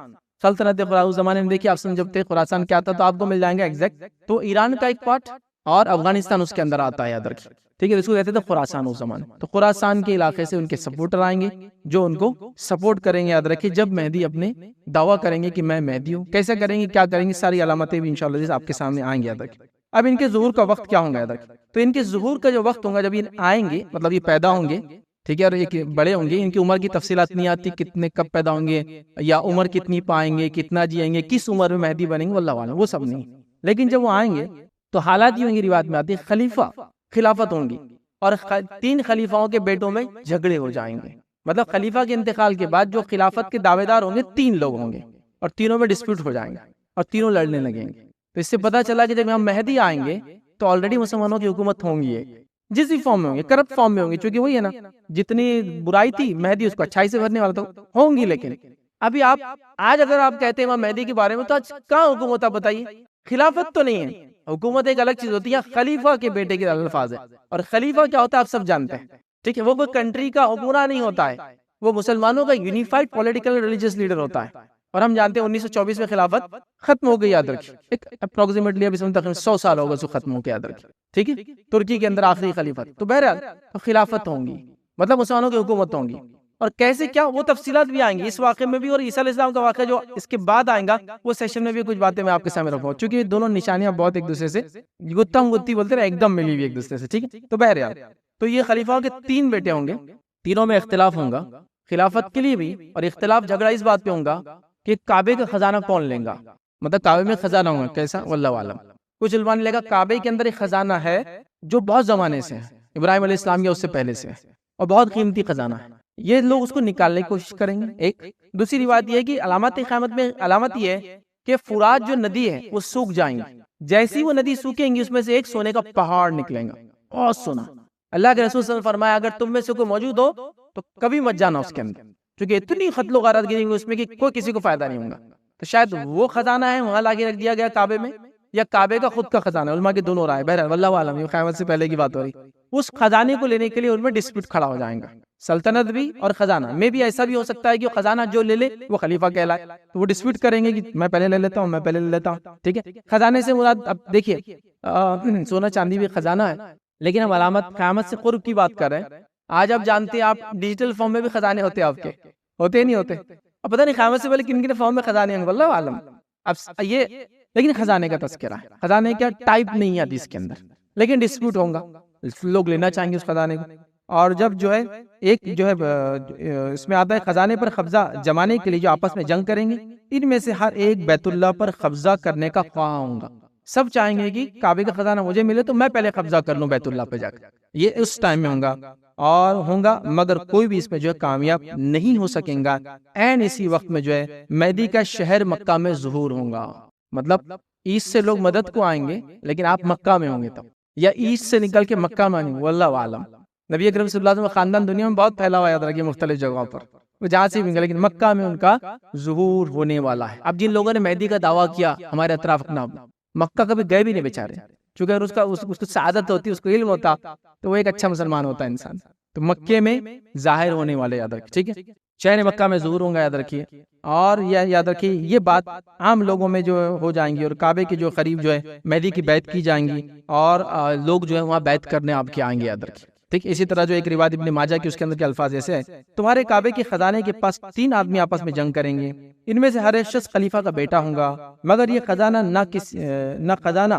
سلطنت خراسان۔ اس زمانے میں دیکھیے آپ سمجھتے خراسان کیا تھا تو آپ کو مل جائیں گے ایگزیکٹ، تو ایران کا ایک پارٹ اور افغانستان اس کے اندر آتا ہے، یاد رکھیے، ٹھیک ہے، اس کو کہتے تھے خراسان اس زمانے۔ تو خراسان کے علاقے سے ان کے سپورٹر آئیں گے جو ان کو سپورٹ کریں گے، یاد رکھیے جب مہدی اپنے دعویٰ کریں گے کہ میں مہدی ہوں، کیسے کریں گے، کیا کریں گے، ساری علامتیں بھی انشاءاللہ آپ کے سامنے آئیں گے، یاد رکھیے۔ اب ان کے ظہور کا وقت کیا ہوگا، یاد رکھیے، تو ان کے ظہور کا جو وقت ہوگا جب یہ آئیں گے، مطلب یہ پیدا ہوں گے، ٹھیک ہے، اور یہ بڑے ہوں گے، ان کی عمر کی تفصیلات نہیں آتی، کتنے کب پیدا ہوں گے یا عمر کتنی پائیں گے، کتنا جیئیں گے، کس عمر میں مہدی بنیں گے، واللہ اعلم، وہ سب نہیں، لیکن جب وہ آئیں گے تو حالات یہ ہوں گی، روایت میں آتی ہے خلیفہ خلافت ہوں گی، اور 3 خلیفاؤں کے بیٹوں میں جھگڑے ہو جائیں گے، مطلب خلیفہ کے انتقال کے بعد جو خلافت کے دعوے دار ہوں گے 3 لوگ ہوں گے، اور تینوں میں ڈسپیوٹ ہو جائیں گے اور تینوں لڑنے لگیں گے۔ تو اس سے پتہ چلا کہ جب ہم مہدی آئیں گے تو آلریڈی مسلمانوں کی حکومت ہوں گی، جس بھی فارم میں ہوں گے، کرپٹ فارم میں ہوں گے، چونکہ وہی ہے نا، جتنی برائی تھی مہدی اس کو اچھائی سے بھرنے والا تو ہوں گی۔ لیکن ابھی آپ آج اگر آپ کہتے ہیں امام مہدی کے بارے میں تو آج کہاں حکومت، آپ بتائیے؟ خلافت تو نہیں ہے، حکومت ایک الگ چیز ہوتی ہے، خلیفہ کے بیٹے کے الفاظ ہے، اور خلیفہ کیا ہوتا ہے آپ سب جانتے ہیں، ٹھیک ہے؟ وہ کوئی کنٹری کا حکمراں نہیں ہوتا ہے، وہ مسلمانوں کا یونیفائڈ پولیٹیکل ریلیجیس لیڈر ہوتا ہے۔ اور ہم جانتے ہیں 1924 میں خلافت ختم ہو گئی، یاد رکھیے، ایک اپروکسیمیٹلی ابھی تقریباً 100 سال ہوگا اس کو ختم ہو کے، یاد رکھیے، ٹھیک ہے؟ ترکی کے اندر آخری خلیفہ، تو بہرحال خلافت ہوں گی، مطلب مسلمانوں کی حکومت ہوں گی۔ اور کیسے کیا، وہ تفصیلات بھی آئیں گی اس واقعے میں بھی، اور عیسیٰ علیہ السلام کا واقعہ جو اس کے بعد آئیں گا وہ سیشن میں بھی کچھ باتیں میں آپ کے سامنے رکھوں، چونکہ دونوں نشانیاں بہت ایک دوسرے سے گتم گتی بولتے ہیں، ایک دم ملی ہوئی ایک دوسرے سے، ٹھیک ہے؟ تو بہرحال تو یہ خلیفہ کے 3 بیٹے ہوں گے، تینوں میں اختلاف ہوگا خلافت کے لیے بھی، اور اختلاف جھگڑا اس بات پہ ہوگا کہ کعبے کا خزانہ کون لے گا، مطلب کعبے میں خزانہ ہوگا کیسا، واللہ عالم۔ کچھ علماء نے لکھا کعبے کے اندر ایک خزانہ ہے جو بہت زمانے سے ہے، ابراہیم علیہ السلام یا اس سے پہلے سے ہے، اور بہت قیمتی خزانہ ہے، یہ لوگ اس کو نکالنے کی کوشش کریں گے۔ ایک دوسری روایت یہ ہے کہ علامات قیامت میں علامت یہ ہے کہ فرات جو ندی ہے وہ سوکھ جائیں گی، جیسی وہ ندی سوکھیں گی اس میں سے ایک سونے کا پہاڑ نکلے گا، بہت سونا۔ اللہ کے رسول صلی اللہ علیہ وسلم نے فرمایا اگر تم میں سے کوئی موجود ہو تو کبھی مت جانا اس کے اندر، کیونکہ اتنی قتل و غارت گریں گے اس میں کہ کوئی کسی کو فائدہ نہیں ہوگا۔ تو شاید وہ خزانہ ہے وہاں لا کے رکھ دیا گیا کعبے میں، یا کعبے کا خود کا خزانہ ہے، علماء کے دونوں رائے، بہرحال واللہ عالم، یہ قیامت سے پہلے کی بات ہو رہی۔ اس خزانے کو لینے کے لیے ان میں ڈسپیوٹ کھڑا ہو جائیں گا، سلطنت بھی اور خزانہ میں بھی۔ ایسا بھی ہو سکتا ہے کہ خزانہ جو لے لے وہ خلیفہ کہلائے، تو وہ ڈسپیوٹ کریں گے کہ میں پہلے لے لیتا ہوں، میں پہلے لے لیتا ہوں، ٹھیک ہے؟ خزانے سے مراد اب دیکھیے سونا چاندی بھی خزانہ ہے، لیکن ہم علامت قیامت سے قرب کی بات کر رہے ہیں۔ آج آپ جانتے ہیں آپ ڈیجیٹل فارم میں بھی خزانے ہوتے ہیں، آپ کے ہوتے نہیں ہوتے؟ اب پتہ نہیں قیامت سے پہلے کن کن فارم میں خزانے ہوں گے، واللہ عالم۔ اب یہ لیکن خزانے کا تذکرہ ہے، خزانے کیا ٹائپ نہیں ہے حدیث کے اندر، لیکن ڈسپیوٹ ہوگا، لوگ لینا چاہیں گے اس خزانے کو۔ اور جب جو ہے ایک جو ہے اس میں آتا ہے خزانے پر قبضہ جمانے کے لیے جو آپس میں جنگ کریں گے، ان میں سے ہر ایک بیت اللہ پر قبضہ کرنے کا خواہاں ہوں گا، سب چاہیں گے کہ کعبے کا خزانہ مجھے ملے تو میں پہلے قبضہ کر لوں بیت اللہ پہ جا کر، یہ اس ٹائم میں ہوگا اور ہوگا، مگر کوئی بھی اس میں جو ہے کامیاب نہیں ہو سکیں گا۔ این اسی وقت میں جو ہے مہدی کا شہر مکہ میں ظہور ہوگا، مطلب ایسٹ سے لوگ مدد کو آئیں گے لیکن آپ مکہ میں ہوں گے تب، یا ایسٹ سے نکل کے مکہ میں آئیں گے، واللہ عالم۔ نبی اکرم صلی اللہ علیہ وسلم کا خاندان دنیا میں بہت پھیلا ہوا، یاد رکھیے مختلف جگہوں پر، وہ جہاں سے بھی، لیکن مکہ میں ان کا ظہور ہونے والا ہے۔ اب جن لوگوں نے مہدی کا دعویٰ کیا ہمارے اطراف اپنا، مکہ کبھی گئے بھی نہیں بیچارے، چونکہ اگر اس کو سعادت ہوتی، اس کو علم ہوتا تو وہ ایک اچھا مسلمان ہوتا انسان۔ تو مکے میں ظاہر ہونے والے، یاد رکھیے، ٹھیک ہے؟ شہر مکہ میں ظہور ہوں گا، یاد رکھیے۔ اور یاد رکھیے یہ بات عام لوگوں میں جو ہو جائیں گی، اور کعبے کے جو قریب جو ہے مہدی کی بیعت کی جائیں گی، اور لوگ جو ہے وہاں بیعت کرنے آپ کے آئیں گے، یاد رکھیے، ٹھیک۔ اسی طرح جو ایک روایت ابن ماجہ کی، اس کے اندر کے الفاظ ایسے ہیں، تمہارے کعبے کے خزانے کے پاس 3 آدمی آپس میں جنگ کریں گے، ان میں سے ہر ایک شخص خلیفہ کا بیٹا ہوگا، مگر یہ خزانہ نہ خزانہ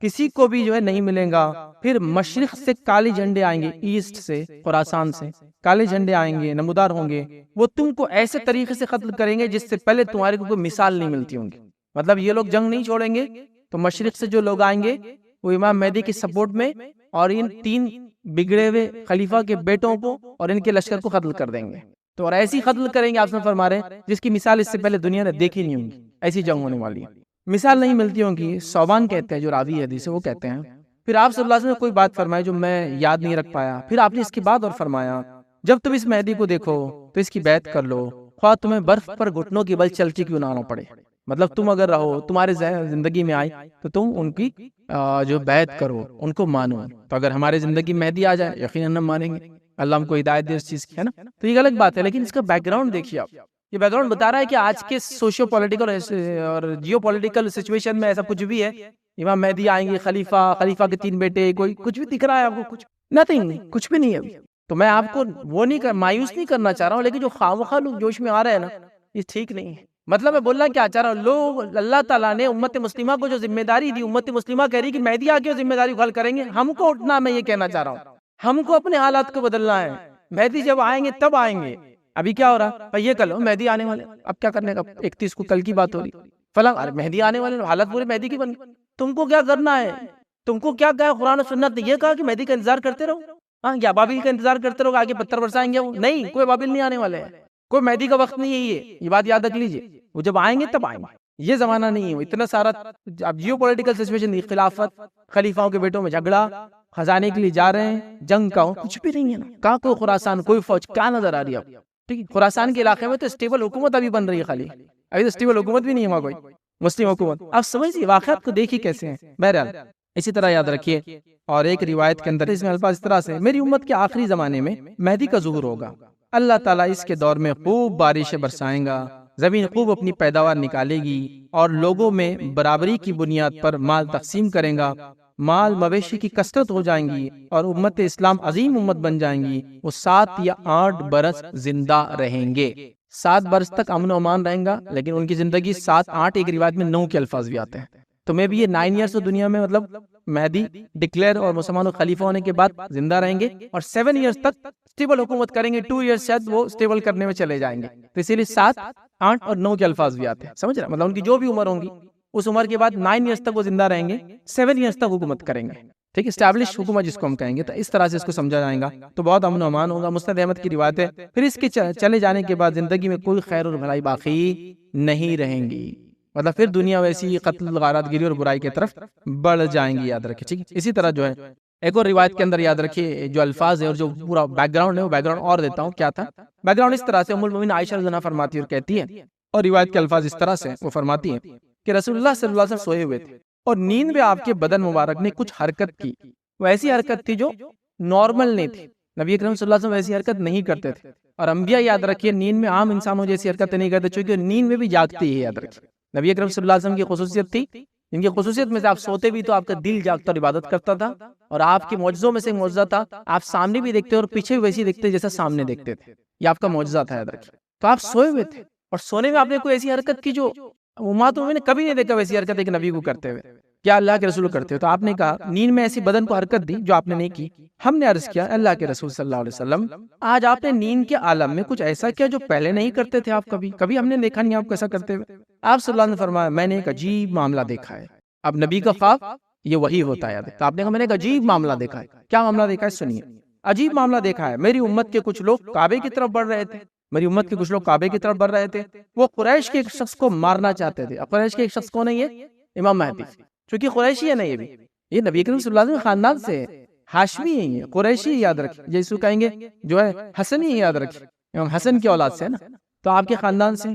کسی کو بھی جو ہے نہیں ملے گا۔ پھر مشرق سے کالے جھنڈے آئیں گے، ایسٹ سے، خراسان سے کالے جھنڈے آئیں گے، نمودار ہوں گے، وہ تم کو ایسے طریقے سے قتل کریں گے جس سے پہلے تمہارے کو کوئی مثال نہیں ملتی ہوں گی۔ مطلب یہ لوگ جنگ نہیں چھوڑیں گے، تو مشرق سے جو لوگ آئیں گے وہ امام مہدی کی سپورٹ میں، اور ان 3 بگڑے ہوئے خلیفہ کے بیٹوں کو اور ان کے لشکر کو قتل کر دیں گے، تو اور ایسی قتل کریں گے، آپ سے فرما رہے ہیں جس کی مثال اس سے پہلے دنیا نے دیکھی نہیں ہوں گی، ایسی جنگ ہونے والی ہے، مثال نہیں ملتی ہوں گی۔ صوبان کہتے ہیں جو راوی حدیث ہے، وہ کہتے ہیں پھر آپ صلی اللہ علیہ وسلم نے کوئی بات فرمائی جو میں یاد نہیں رکھ پایا، پھر آپ نے اس کے بعد اور فرمایا جب تم اس مہدی کو دیکھو تو اس کی بیعت کر لو، خواہ تمہیں برف پر گھٹنوں کی بل چلتی کیوں نہ آنا پڑے، مطلب تم اگر رہو، تمہارے زندگی میں آئی تو تم ان کی جو بیعت کرو، ان کو مانو۔ تو اگر ہمارے زندگی مہدی آ جائے یقیناً ہم مانیں گے، اللہ ہم کو ہدایت دے اس چیز کی، ہے نا؟ تو یہ الگ بات ہے، لیکن اس کا بیک گراؤنڈ دیکھیے آپ، یہ بیک گراؤنڈ بتا رہا ہے کہ آج کے سوشیو پولیٹیکل اور جیو پولیٹیکل سچویشن میں ایسا کچھ بھی ہے، امام مہدی آئیں گے، خلیفہ کے 3 بیٹے، کوئی کچھ بھی دکھ رہا ہے آپ کو؟ کچھ نتھنگ، کچھ بھی نہیں ہے ابھی۔ تو میں آپ کو وہ نہیں مایوس نہیں کرنا چاہ رہا ہوں، لیکن جو خواہ لوگ جوش میں آ رہے ہیں نا، یہ ٹھیک نہیں ہے۔ مطلب میں بولنا کیا چاہ رہا ہوں، لوگ اللہ تعالیٰ نے امت مسلمہ کو جو ذمہ داری دی، امت مسلمہ کہہ رہی کہ مہدی آ کے ذمہ داری حل کریں گے، ہم کو اٹھنا، میں یہ کہنا چاہ رہا ہوں، ہم کو اپنے حالات کو بدلنا ہے۔ مہدی جب آئیں گے تب آئیں گے، ابھی کیا ہو رہا ہے؟ یہ کل مہدی آنے والے، اب کیا کرنے کا، 31 کو کل کی بات ہو رہی، فلاں مہدی آنے والے، حالت پورے مہدی کی بن گئی۔ تم کو کیا کرنا ہے؟ تم کو کیا کہا قرآن و سنت نے؟ یہ کہا کہ مہدی کا انتظار کرتے رہو، ہاں کیا ابابیل کا انتظار کرتے رہو آگے پتھر برسائیں گے؟ وہ نہیں، کوئی ابابیل نہیں آنے والے ہیں، کوئی مہدی کا وقت نہیں ہے، یہ بات یاد رکھ لیجئے، وہ جب آئیں گے تب آئیں گے، یہ زمانہ نہیں ہے، اتنا سارا اب جیو پولیٹیکل سچویشن، خلافت، خلیفاؤں کے بیٹوں میں جھگڑا، خزانے کے لیے جا رہے ہیں، جنگ کا کچھ بھی نہیں ہے نا، کہاں کوئی خراسان، کوئی فوج، کیا نظر آ رہی ہے اب؟ ٹھیک ہے، خراسان کے علاقے میں تو اسٹیبل حکومت ابھی بن رہی ہے، خالی ابھی تو اسٹیبل حکومت بھی نہیں ہے وہاں کوئی مسلم حکومت۔ آپ سمجھیے واقعات کو دیکھیے کیسے ہیں۔ بہرحال اسی طرح یاد رکھیے، اور ایک روایت کے اندر اس میں الفاظ اس طرح سے، میری امت کے آخری زمانے میں مہدی کا ظہور ہوگا، اللہ تعالیٰ اس کے دور میں خوب بارشیں برسائیں گا، زمین خوب اپنی پیداوار نکالے گی، اور لوگوں میں برابری کی بنیاد پر مال تقسیم کریں گا، مال مویشی کی کثرت ہو جائیں گی، اور امت اسلام عظیم امت بن جائیں گی، وہ 7 یا 8 برس زندہ رہیں گے، 7 برس تک امن و امان رہیں گا، لیکن ان کی زندگی 7 8، ایک روایت میں 9 کے الفاظ بھی آتے ہیں، تو میں بھی یہ 9 ایئرس تو دنیا میں مطلب مہدی ڈکلیئر اور مسلمانوں خلیفہ ہونے کے بعد زندہ رہیں گے، اور 7 ایئرس تک اسٹیبل حکومت کریں گے، 2 ایئرس شاید وہ اسٹیبل کرنے میں چلے جائیں گے، تو اسی لیے 7 8 اور 9 کے الفاظ بھی آتے ہیں، سمجھ رہے ہیں؟ مطلب ان کی جو بھی عمر ہوں گی اس عمر کے بعد 9 ایئرس تک وہ زندہ رہیں گے، 7 ایئرس تک حکومت کریں گے، ٹھیک ہے، اسٹیبلش حکومت جس کو ہم کہیں گے، تو اس طرح سے اس کو سمجھا جائے گا، تو بہت امن و امان ہوگا۔ مسند احمد کی روایت ہے، پھر اس کے چلے جانے کے بعد زندگی میں کوئی خیر اور بھلائی باقی نہیں رہیں گی، مطلب پھر دنیا ویسی قتل، غارت گیری اور برائی کی طرف بڑھ جائیں گی، یاد رکھیں، ٹھیک ہے۔ اسی طرح جو ہے ایک اور روایت کے اندر یاد رکھیے جو الفاظ ہے اور جو پورا بیک گراؤنڈ ہے، وہ بیک گراؤنڈ اور دیتا ہوں کیا تھا۔ بیک گراؤنڈ اس طرح سے ام المؤمنین عائشہ رضی اللہ عنہا فرماتی ہے اور کہتی ہے، اور روایت کے الفاظ اس طرح سے وہ فرماتی ہیں کہ رسول اللہ صلی اللہ علیہ وسلم سوئے ہوئے تھے، اور نیند میں آپ کے بدن مبارک نے کچھ حرکت کی، وہ ایسی حرکت تھی جو نارمل نہیں تھی، نبی اکرم صلی اللہ علیہ وسلم ایسی حرکت نہیں کرتے تھے، اور انبیاء یاد رکھیے نیند میں عام انسانوں جیسی حرکتیں نہیں کرتے، چونکہ نیند میں بھی جاگتے ہی، یاد رکھیے نبی اکرم صلی اللہ علیہ وسلم کی خصوصیت تھی، ان کی خصوصیت میں سے آپ سوتے بھی تو آپ کا دل جاگتا اور عبادت کرتا تھا، اور آپ کے معجزوں میں سے ایک معجزہ تھا آپ سامنے بھی دیکھتے اور پیچھے بھی ویسی دیکھتے جیسا سامنے دیکھتے تھے، یہ آپ کا معجزہ تھا، یاد رکھیے۔ تو آپ سوئے ہوئے تھے، اور سونے میں آپ نے کوئی ایسی حرکت کی جو امتوں میں نے کبھی نہیں دیکھا، ویسی حرکت ایک نبی کو کرتے ہوئے، کیا اللہ کے رسول کرتے ہوئے، تو آپ نے کہا نیند میں ایسی بدن کو حرکت دی جو آپ نے نہیں کی۔ ہم نے عرض کیا اللہ کے رسول صلی اللہ علیہ وسلم، آج آپ نے نیند کے عالم میں کچھ ایسا کیا جو پہلے نہیں کرتے تھے، آپ کبھی ہم نے دیکھا نہیں آپ کو ایسا کرتے ہوئے۔ آپ صلی اللہ علیہ وسلم نے فرمایا میں نے ایک عجیب معاملہ دیکھا ہے۔ اب نبی کا خواب یہ وہی ہوتا ہے، تو آپ نے کہا میں نے ایک عجیب معاملہ دیکھا ہے۔ کیا معاملہ دیکھا ہے سنیے۔ عجیب معاملہ دیکھا ہے، میری امت کے کچھ لوگ کعبے کی طرف بڑھ رہے تھے، میری امت کے کچھ لوگ کعبے کی طرف بڑھ رہے تھے، وہ قریش کے ایک شخص کو مارنا چاہتے تھے۔ اب قریش کے ایک شخص کون ہے؟ یہ امام مہدی، چونکہ قریشی ہے نا، یہ نبی کریم صلی اللہ علیہ وسلم خاندان سے ہے، ہاشمی ہیں، یہ قریشی، یاد رکھیں، جیسے کہیں گے جو ہے حسنی، یاد رکھیں امام حسن کی اولاد سے ہے نا، تو آپ کے خاندان سے،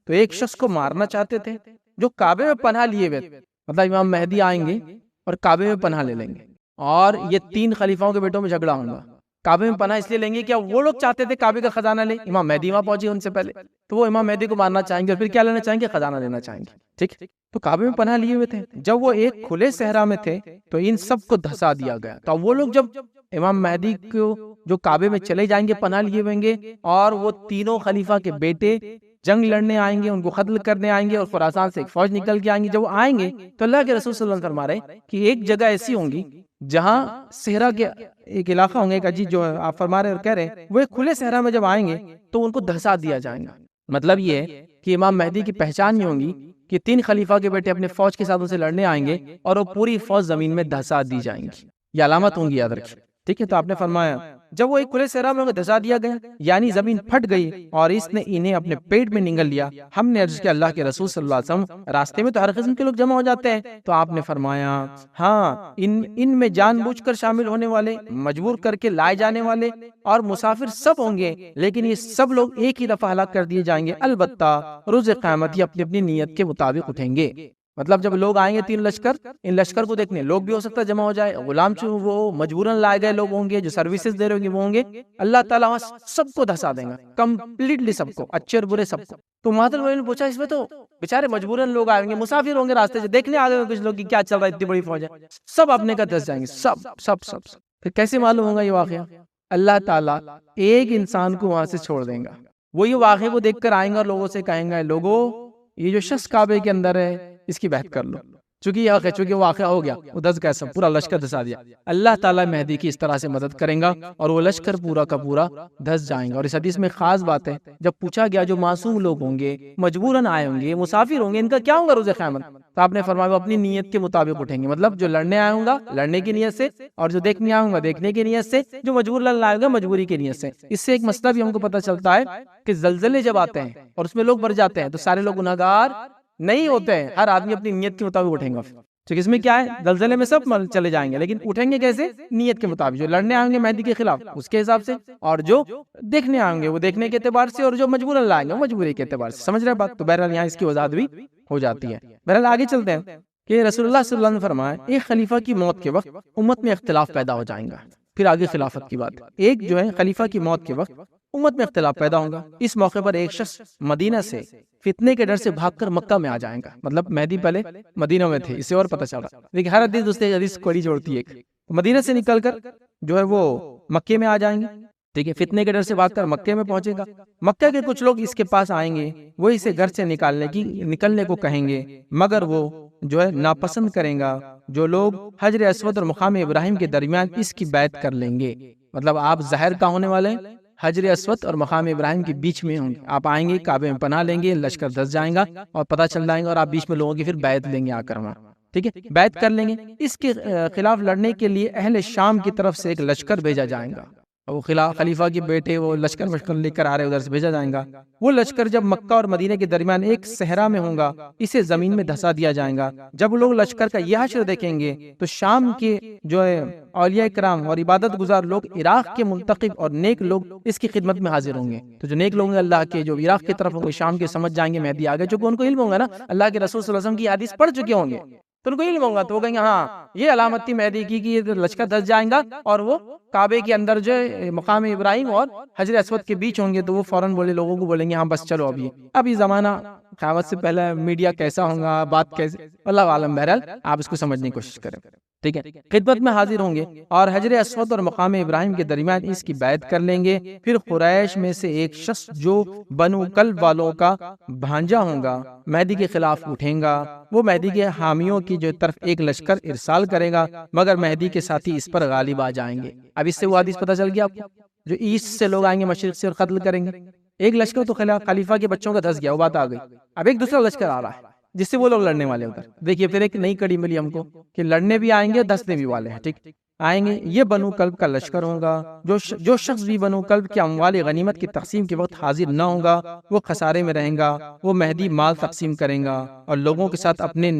تو ایک شخص کو مارنا چاہتے تھے جو کعبے میں پناہ لیے ہوئے، مطلب امام مہدی آئیں گے اور کعبے میں پناہ لے لیں گے، اور یہ 3 خلیفاؤں کے بیٹوں میں جھگڑا ہوگا۔ کعبے میں پناہ اس لیے لیں گے کیا وہ لوگ چاہتے تھے کعبے کا خزانہ لے، امام مہدی وہاں پہنچے ان سے پہلے، تو وہ امام مہدی کو مارنا چاہیں گے اور پھر کیا لینا چاہیں گے؟ خزانہ لینا چاہیں گے، ٹھیک۔ تو کعبے میں پناہ لیے ہوئے تھے، جب وہ ایک کھلے صحرا میں تھے تو ان سب کو دھسا دیا گیا، تو وہ لوگ جب امام مہدی کو جو کعبے میں چلے جائیں گے، پناہ لیے ہوئیں گے، اور وہ تینوں خلیفہ کے بیٹے جنگ لڑنے آئیں گے، ان کو قتل کرنے آئیں گے، اور خراسان سے ایک فوج نکل کے آئیں گے، جب وہ آئیں گے تو اللہ کے رسول صلی اللہ علیہ وسلم فرما رہے ہیں کہ ایک جگہ ایسی ہوں گی جہاں صحرا کے ایک علاقہ ہوں گے، ایک عجیب جو آپ فرما رہے اور کہہ رہے ہیں، وہ ایک کھلے صحرا میں جب آئیں گے تو ان کو دھسا دیا جائے گا۔ مطلب یہ ہے کہ امام مہدی کی پہچان یہ ہوں گی کہ 3 خلیفہ کے بیٹے اپنے فوج کے ساتھ ان سے لڑنے آئیں گے اور وہ پوری فوج زمین میں دھسا دی جائیں گی، یہ علامت ہوں گی، یاد رکھیں، ٹھیک ہے۔ تو آپ نے فرمایا جب وہ ایک کھلے صحرا میں دھسا دیا گیا، یعنی زمین پھٹ گئی اور اس نے انہیں اپنے پیٹ میں نگل لیا، ہم نے عرض کیا اللہ کے رسول صلی اللہ علیہ وسلم راستے میں تو ہر قسم کے لوگ جمع ہو جاتے ہیں، تو آپ نے فرمایا ہاں ان میں جان بوجھ کر شامل ہونے والے، مجبور کر کے لائے جانے والے اور مسافر سب ہوں گے، لیکن یہ سب لوگ ایک ہی دفعہ ہلاک کر دیے جائیں گے، البتہ روز قیامت یہ اپنی اپنی نیت کے مطابق اٹھیں گے۔ مطلب جب لوگ آئیں گے 3 لشکر، ان لشکر کو دیکھنے لوگ بھی ہو سکتا ہے جمع ہو جائے، غلام وہ مجبوراً لائے گئے لوگ ہوں گے، جو سروسز دے رہے ہوں گے وہ ہوں گے، اللہ تعالیٰ وہاں سب کو دھسا دیں گا، کمپلیٹلی سب کو، اچھے اور برے سب کو۔ تو مہاتر نے پوچھا اس میں تو بیچارے مجبوراً لوگ آئیں گے، مسافر ہوں گے، راستے سے دیکھنے آ گئے کچھ لوگ کہ کیا چل رہا ہے، اتنی بڑی فوج ہے، سب اپنے کا دھس جائیں گے، سب سب سب سب۔ پھر کیسے معلوم ہوگا یہ واقعہ؟ اللہ تعالیٰ ایک انسان کو وہاں سے چھوڑ دیں گا، وہ یہ واقعے کو دیکھ کر آئیں گا اور لوگوں سے کہیں گے لوگوں یہ جو شخص کعبے کے اندر ہے اس کی بیعت کر لو، چونکہ واقعہ ہو گیا، وہ دھس گیا، سب پورا لشکر دھسا دیا۔ اللہ تعالیٰ مہدی کی اس طرح سے مدد کریں گا اور وہ لشکر پورا کا پورا دھس جائیں گا۔ اور اس حدیث میں خاص بات ہے، جب پوچھا گیا جو معصوم لوگ ہوں گے، مجبوراً آئے ہوں گے، مسافر ہوں گے، ان کا کیا ہوگا روز قیامت؟ تو آپ نے فرمایا وہ اپنی نیت کے مطابق اٹھیں گے، مطلب جو لڑنے آئے گا لڑنے کی نیت سے، اور جو دیکھنے آئے گا دیکھنے کی نیت سے، جو مجبور لڑنے آئے گا مجبوری کی نیت سے۔ اس سے ایک مسئلہ بھی ہم کو پتہ چلتا ہے کہ زلزلے جب آتے ہیں اور اس میں لوگ مر جاتے ہیں تو سارے لوگ گناہگار نہیں ہوتے ہیں، ہر آدمی اپنی نیت کے مطابق اٹھیں گا۔ تو اس میں کیا ہے، زلزلے میں سب چلے جائیں گے، لیکن اٹھیں گے کیسے؟ نیت کے مطابق۔ جو لڑنے آئیں گے مہدی کے خلاف اس کے حساب سے، اور جو دیکھنے آئیں گے وہ دیکھنے کے اعتبار سے، اور جو مجبوراً لائیں گے وہ مجبوری کے اعتبار سے۔ سمجھ رہے بات؟ تو بہرحال یہاں اس کی وضاحت بھی ہو جاتی ہے۔ بہرحال آگے چلتے ہیں کہ رسول اللہ صلی اللہ علیہ وسلم نے فرمایا ایک خلیفہ کی موت کے وقت امت میں اختلاف پیدا ہو جائیں گا۔ پھر آگے خلافت کی بات، ایک جو ہے خلیفہ کی موت کے وقت امت میں اختلاف پیدا ہوگا۔ اس موقع پر ایک شخص مدینہ سے فتنے کے ڈر سے بھاگ کر مکہ میں آ جائیں گا، مطلب مہدی پہلے مدینہ میں تھے، اسے اور پتہ چل رہا، لیکن ہر حدیث دوسرے حدیث کوڑی جوڑتی ہے۔ مدینہ سے نکل کر جو ہے وہ مکے میں آ جائیں گے، ٹھیک ہے، فتنے کے ڈر سے بھاگ کر مکے میں پہنچے گا۔ مکہ کے کچھ لوگ اس کے پاس آئیں گے، وہ اسے گھر سے نکلنے کو کہیں گے، مگر وہ جو ہے ناپسند کریں گا۔ جو لوگ حجر اسود اور مقام ابراہیم کے درمیان اس کی بیعت کر لیں گے، مطلب آپ ظاہر کا ہونے والے حجر اسود اور مقام ابراہیم کے بیچ میں ہوں گے، آپ آئیں گے کعبے میں پناہ لیں گے، لشکر دس جائیں گا اور پتہ چل جائیں گا، اور آپ بیچ میں لوگوں کی پھر بیعت لیں گے آ کر وہاں، ٹھیک ہے، بیعت کر لیں گے۔ اس کے خلاف لڑنے کے لیے اہل شام کی طرف سے ایک لشکر بھیجا جائے گا، وہ خلیفہ کے بیٹے وہ لشکر لے کر آ رہے، ادھر سے بھیجا جائے گا۔ وہ لشکر جب مکہ اور مدینہ کے درمیان ایک صحرا میں ہوگا، اسے زمین میں دھسا دیا جائے گا۔ جب لوگ لشکر کا یہ حشر دیکھیں گے تو شام کے جو ہے اولیاء کرام اور عبادت گزار لوگ، عراق کے منتخب اور نیک لوگ اس کی خدمت میں حاضر ہوں گے۔ تو جو نیک لوگ ہیں اللہ کے، جو عراق کی طرف ہوں گے، شام کے، سمجھ جائیں گے مہدی آ گئے، چونکہ ان کو علم ہوگا نا، اللہ کے رسول صلی اللہ علیہ وسلم کی حدیث پڑھ چکے ہوں گے، تو ان کو علم ہوگا، تو وہ کہیں گے ہاں یہ علامت تھی مہدی کی کہ یہ لشکر دھس جائیں گا، اور وہ کعبے کے اندر جو مقام ابراہیم اور حجر اسود کے بیچ ہوں گے، تو وہ فوراً لوگوں کو بولیں گے ہاں بس چلو اب یہ زمانہ قیامت سے پہلے میڈیا کیسا ہوگا، بات کیسے، اللہ عالم، بہرحال آپ اس کو سمجھنے کی کوشش کریں، ٹھیک ہے۔ خدمت میں حاضر ہوں گے اور حجر اسود اور مقام ابراہیم کے درمیان اس کی بیعت کر لیں گے۔ پھر قریش میں سے ایک شخص جو بنو کلب والوں کا بھانجا ہوگا مہدی کے خلاف اٹھیں گا، وہ مہدی کے حامیوں کی جو طرف ایک لشکر ارسال کرے گا، مگر مہدی کے ساتھی اس پر غالب آ جائیں گے۔ اب اس سے وہ حدیث پتہ چل گیا آپ کو، جو ایسٹ سے لوگ آئیں گے مشرق سے اور قتل کریں گے۔ ایک لشکر تو خلیفہ کے بچوں کا دھس گیا، وہ بات آ گئی، اب ایک دوسرا لشکر آ رہا ہے جس سے وہ لوگ لڑنے والے ادھر۔ دیکھیے پھر ایک نئی کڑی ملی ہم کو کہ لڑنے بھی آئیں گے، دھسنے بھی والے ہیں، ٹھیک آئیں گے۔ یہ بنو کلب کا لشکر ہوگا، جو شخص بھی بنو کلب کے اموال غنیمت کی تقسیم کے وقت حاضر نہ ہوگا وہ خسارے میں رہیں گا۔ وہ مہدی مال تقسیم کریں گا اور لوگوں کے ساتھ اپنے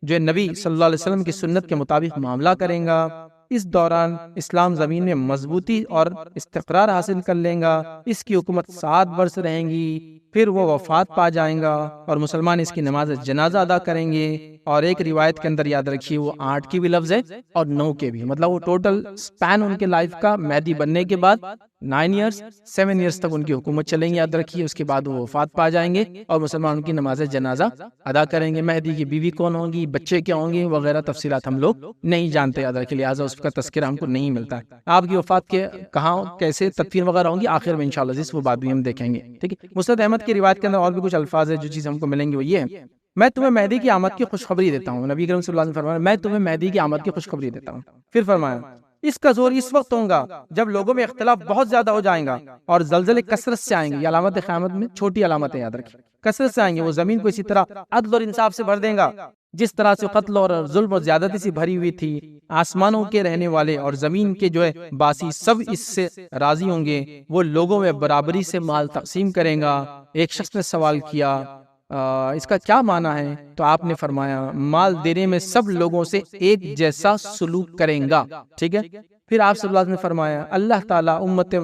جو نبی صلی اللہ علیہ وسلم کی سنت کے مطابق معاملہ کریں گا۔ اس دوران اسلام زمین میں مضبوطی اور استقرار حاصل کر لیں گا۔ اس کی حکومت 7 برس رہیں گی، پھر وہ وفات پا جائیں گا اور مسلمان اس کی نماز جنازہ ادا کریں گے۔ اور ایک روایت کے اندر یاد رکھیے وہ 8 کی بھی لفظ ہے اور 9 کے بھی، مطلب وہ ٹوٹل سپین ان کے لائف کا مہدی بننے کے بعد 9 ایئرز 7 ایئرز تک ان کی حکومت چلیں گی، یاد رکھیے۔ اس کے بعد وہ وفات پا جائیں گے اور مسلمان ان کی نماز جنازہ ادا کریں گے۔ مہدی کی بیوی کون ہوگی، بچے کیا ہوں گے وغیرہ تفصیلات ہم لوگ نہیں جانتے، یاد رکھیے، لہٰذا اس کا تذکرہ ہم کو نہیں ملتا ہے۔ آپ کی وفات کے کہاں کیسے تدفین وغیرہ ہوں گی آخر میں انشاءاللہ وہ بات بھی ہم دیکھیں گے، ٹھیک ہے۔ مسند احمد کی روایت کے اندر اور بھی کچھ الفاظ ہے جو چیز ہم کو ملیں گے، وہ یہ ہے میں تمہیں مہدی کی آمد کی خوشخبری دیتا ہوں۔ نبی کریم صلی اللہ علیہ وسلم فرمایا میں تمہیں مہدی کی آمد کی خوشخبری دیتا ہوں۔ پھر فرمایا اس کا زور اس وقت ہوگا جب لوگوں میں اختلاف بہت زیادہ ہو جائیں گا اور زلزلے کثرت سے آئیں گے۔ یہ علامت قیامت میں چھوٹی علامتیں یاد رکھیں، کثرت سے آئیں گے۔ وہ زمین کو اسی طرح عدل اور انصاف سے بھر دیں گا جس طرح سے قتل اور ظلم اور زیادتی سے بھری ہوئی تھی۔ آسمانوں کے رہنے والے اور زمین کے جو ہے باسی سب اس سے راضی ہوں گے۔ وہ لوگوں میں برابری سے مال تقسیم کرے گا۔ ایک شخص نے سوال کیا اس کا کیا معنی ہے؟ تو آپ نے فرمایا مال دینے میں سب لوگوں سے ایک جیسا سلوک کریں گا، ٹھیک ہے۔ پھر آپ صلی اللہ علیہ وسلم نے فرمایا اللہ تعالیٰ امت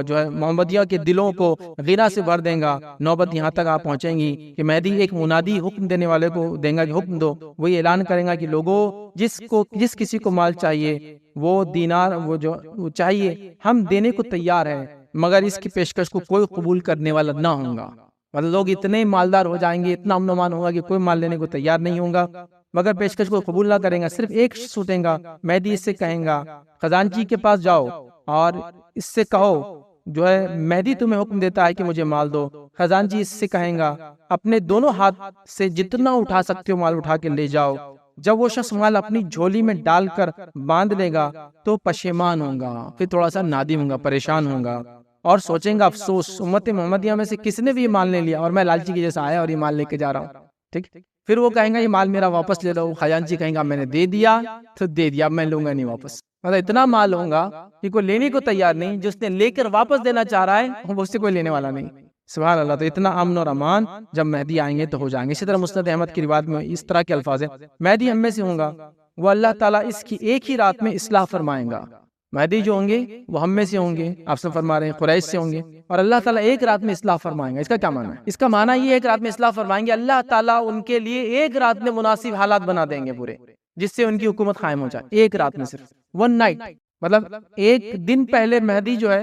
جو ہے محمدیہ کے دلوں کو غنا سے بھر دیں گا۔ نوبت یہاں تک آپ پہنچیں گی کہ مہدی ایک منادی حکم دینے والے کو دیں گا کہ حکم دو، وہ یہ اعلان کریں گا کہ لوگوں جس کسی کو مال چاہیے وہ دینار وہ چاہیے ہم دینے کو تیار ہیں، مگر اس کی پیشکش کو کوئی قبول کرنے والا نہ ہوگا۔ مطلب لوگ اتنے مالدار ہو جائیں گے، اتنا امن و امان ہوگا کہ کوئی مال لینے کو تیار نہیں ہوگا، مگر پیشکش کو قبول نہ کریں گا۔ صرف ایک شخص اٹھیں گا، مہدی اس سے کہیں گا خزانچی کے پاس جاؤ اور اس سے کہو جو ہے مہدی تمہیں حکم دیتا ہے کہ مجھے مال دو۔ خزانچی اس سے کہیں گا اپنے دونوں ہاتھ سے جتنا اٹھا سکتے ہو مال اٹھا کے لے جاؤ۔ جب وہ شخص مال اپنی جھولی میں ڈال کر باندھ لے گا تو پشیمان ہوگا، پھر تھوڑا سا نادم ہوگا، پریشان ہوگا اور سوچیں گا افسوس امت محمدیہ میں سے کس نے بھی یہ مال لے لیا اور میں لالچی کی جیسا آیا اور یہ مال لے کے جا رہا ہوں، ٹھیک۔ پھر وہ کہیں گا یہ مال میرا واپس لے لو، خزانچی کہیں گا میں نے دے دیا تو دے دیا، میں لوں گا نہیں واپس. مطلب اتنا مال ہوگا کہ کوئی لینے کو تیار نہیں، جس نے لے کر واپس دینا چاہ رہا ہے وہ اس سے کوئی لینے والا نہیں. سبحان اللہ. تو اتنا امن اور امان جب مہدی آئیں گے تو ہو جائیں گے. اسی طرح مسند احمد کی روایت میں اس طرح کے الفاظ ہیں، مہدی ہم میں سے ہوں گا، وہ اللہ تعالیٰ اس کی ایک ہی رات میں اصلاح فرمائیں گا. مہدی جو ہوں گے وہ ہم میں سے ہوں گے، آپ سے فرما رہے ہیں قریش سے ہوں گے، اور اللہ تعالیٰ ایک رات میں اصلاح فرمائیں گا. اس کا کیا معنی ہے؟ اس کا معنی یہ ایک رات میں اصلاح فرمائیں گے، اللہ تعالیٰ ان کے لیے ایک رات میں مناسب حالات بنا دیں گے پورے، جس سے ان کی حکومت قائم ہو جائے. ایک رات میں، صرف ون نائٹ. مطلب ایک دن پہلے مہدی جو ہے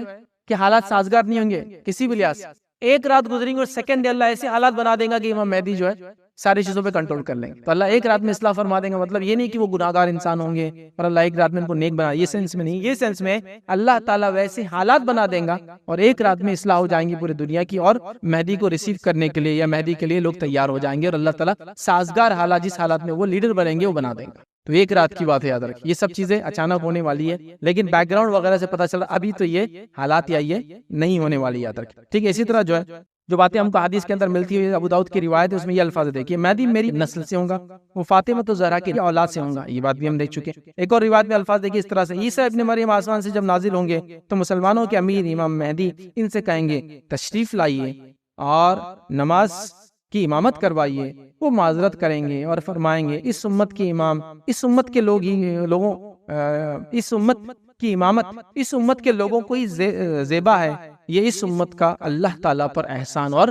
کہ حالات سازگار نہیں ہوں گے کسی بھی لحاظ سے، ایک رات گزریں گے اور سیکنڈ اللہ ایسے حالات بنا دے گا کہ امام مہدی جو ہے ساری چیزوں پہ کنٹرول کر لیں گے. تو اللہ ایک رات میں اصلاح فرما دیں گا. مطلب یہ نہیں کہ وہ گناہگار انسان ہوں گے اور اللہ ایک رات میں ان کو نیک بنا، یہ سینس میں نہیں. یہ سینس میں اللہ تعالیٰ ویسے حالات بنا دیں گا اور ایک رات میں اصلاح ہو جائیں گی پوری دنیا کی، اور مہدی کو ریسیو کرنے کے لیے یا مہدی کے لیے لوگ تیار ہو جائیں گے، اور اللہ تعالیٰ سازگار حالات، جس حالات میں وہ لیڈر بنیں گے وہ بنا دیں گا. تو ایک رات کی بات ہے، یاد رکھیں. یہ سب چیزیں اچانک ہونے والی ہے، لیکن بیک گراؤنڈ وغیرہ سے پتہ چلا ابھی تو یہ حالات یا یہ نہیں ہونے والی، یاد رکھیں. ٹھیک ہے. اسی طرح جو ہے جو باتیں ہم کو حدیث کے اندر ملتی ہے، ابو داؤد کی روایت ہے، اس میں یہ الفاظ دیکھیے، مہدی میری نسل سے ہوں گا، وہ فاطمہ تو زہرا کی اولاد سے ہوں گا. یہ بات بھی ہم دیکھ چکے. ایک اور روایت میں الفاظ دیکھیے اس طرح سے، عیسیٰ ابن مریم آسمان سے جب نازل ہوں گے تو مسلمانوں کے امیر امام مہدی ان سے کہیں گے تشریف لائیے اور نماز کی امامت کروائیے. وہ معذرت کریں گے اور فرمائیں گے اس امت کی امام، اس امت کے لوگوں اس امت کی امامت اس امت کے لوگوں کو ہی زیبا ہے، یہ اس امت کا اللہ تعالیٰ پر احسان اور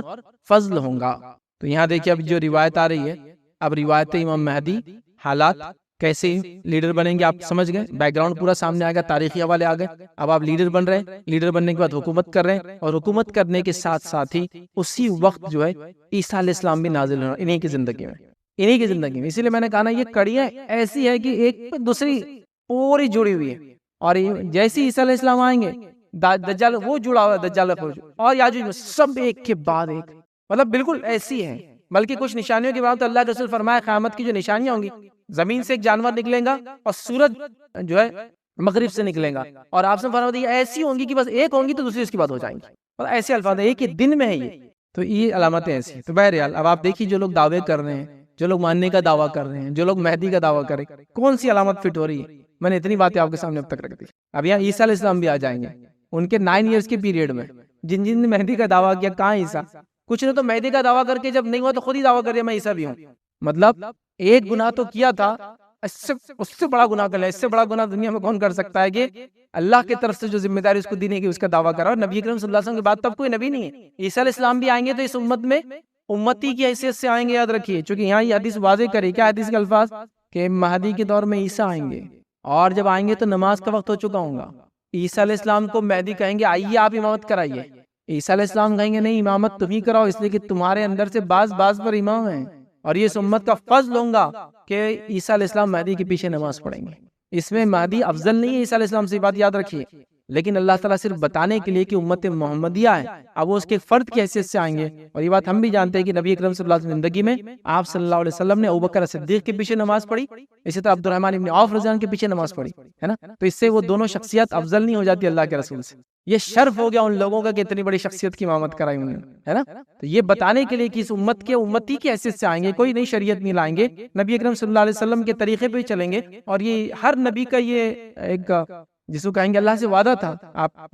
فضل ہوں گا. تو یہاں دیکھیے اب جو روایت آ رہی ہے، اب روایت امام مہدی، حالات کیسے لیڈر بنیں گے آپ سمجھ گئے. بیک گراؤنڈ پورا سامنے آئے گا، تاریخی حوالے آ گئے. اب آپ لیڈر بن رہے ہیں، لیڈر بننے کے بعد حکومت کر رہے ہیں، اور حکومت کرنے کے ساتھ ساتھ ہی اسی وقت جو ہے عیسیٰ علیہ السلام بھی نازل ہونا انہی کی زندگی میں، انہی کی زندگی میں. اسی لیے میں نے کہا نا یہ کڑیاں ایسی ہے کہ ایک دوسری پوری جڑی ہوئی ہے. اور جیسے عیسیٰ علیہ السلام آئیں گے، دجال وہ جڑا ہوا ہے، دجال اور یاجوج میں سب ایک کے بعد ایک، مطلب بالکل ایسی ہے. بلکہ کچھ نشانیوں کے بعد تو اللہ کے رسول فرمایا قیامت کی جو نشانیاں ہوں گی، زمین سے ایک جانور نکلے گا اور سورج جو ہے مغرب سے نکلے گا، اور آپ سے فرمایا ایسی ہوں گی کہ بس ایک ہوں گی تو دوسری اس کے بعد ہو جائیں گی. اور ایسے الفاظ ہیں، ایک ہی دن میں ہے یہ. تو یہ علامتیں ایسی ہیں. تو بہرحال اب آپ دیکھیے جو لوگ دعوے کر رہے ہیں، جو لوگ ماننے کا دعویٰ کر رہے ہیں، جو لوگ مہدی کا دعویٰ کر رہے ہیں، کون سی علامت فٹ ہو رہی ہے؟ میں نے اتنی باتیں آپ کے سامنے اب تک رکھ دی. اب یہاں عیسیٰ علیہ السلام بھی آ جائیں گے ان کے 9 ایئرس کے پیریڈ میں. جن نے مہدی کا دعویٰ کیا، کہاں عیسیٰ؟ کچھ نے تو مہدی کا دعویٰ کر کے جب نہیں ہوا تو خود ہی دعویٰ کر دیا میں عیسیٰ بھی ہوں. مطلب ایک گناہ تو کیا تھا، اس سے بڑا گناہ کر لیا. اس سے بڑا گناہ دنیا میں کون کر سکتا ہے کہ اللہ کی طرف سے جو ذمہ داری اس کو دینے کی اس کا دعویٰ کرا. اور نبی اکرم صلی اللہ علیہ وسلم کے بعد تب کوئی نبی نہیں ہے. عیسیٰ علیہ السلام بھی آئیں گے تو اس امت میں امتی کی حیثیت سے آئیں گے، یاد رکھیے. چونکہ یہاں یہ حدیث واضح کرے، کیا حدیث کے الفاظ کہ مہدی کے دور میں عیسیٰ آئیں گے، اور جب آئیں گے تو نماز کا وقت ہو چکا ہوگا. عیسیٰ علیہ السلام کو مہدی کہیں گے آئیے آپ امامت کرائیے. عیسیٰ علیہ السلام کہیں گے نہیں، امامت تم ہی کراؤ، اس لیے کہ تمہارے اندر سے بعض پر امام ہیں، اور یہ اس امت کا فضل ہوگا کہ عیسیٰ علیہ السلام مہدی کے پیچھے نماز پڑھیں گے. اس میں مہدی افضل نہیں ہے عیسیٰ علیہ السلام سے، بات یاد رکھیے. لیکن اللہ تعالیٰ صرف بتانے کے لیے کہ امت محمدیہ ہے، اب وہ اس کے فرد کی حیثیت سے آئیں گے. اور یہ بات ہم بھی جانتے ہیں کہ نبی اکرم صلی اللہ علیہ وسلم زندگی میں آپ صلی اللہ علیہ وسلم نے ابوبکر صدیق کے پیچھے نماز پڑھی، اسی طرح عبد الرحمن ابن عوف رضی اللہ عنہ کے پیچھے نماز پڑھی، ہے نا. تو اس سے وہ دونوں شخصیت افضل نہیں ہو جاتی اللہ کے رسول سے. یہ شرف ہو گیا ان لوگوں کا کہ اتنی بڑی شخصیت کی امامت کرائی انہوں نے، ہے نا. تو یہ بتانے کے لیے کہ اس امت کے امتی کی حیثیت سے آئیں گے، کوئی نئی شریعت نہیں لائیں گے، نبی اکرم صلی اللہ علیہ وسلم کے طریقے پہ چلیں گے. اور یہ ہر نبی کا یہ ایک جس کو کہیں گے اللہ سے وعدہ تھا. آپ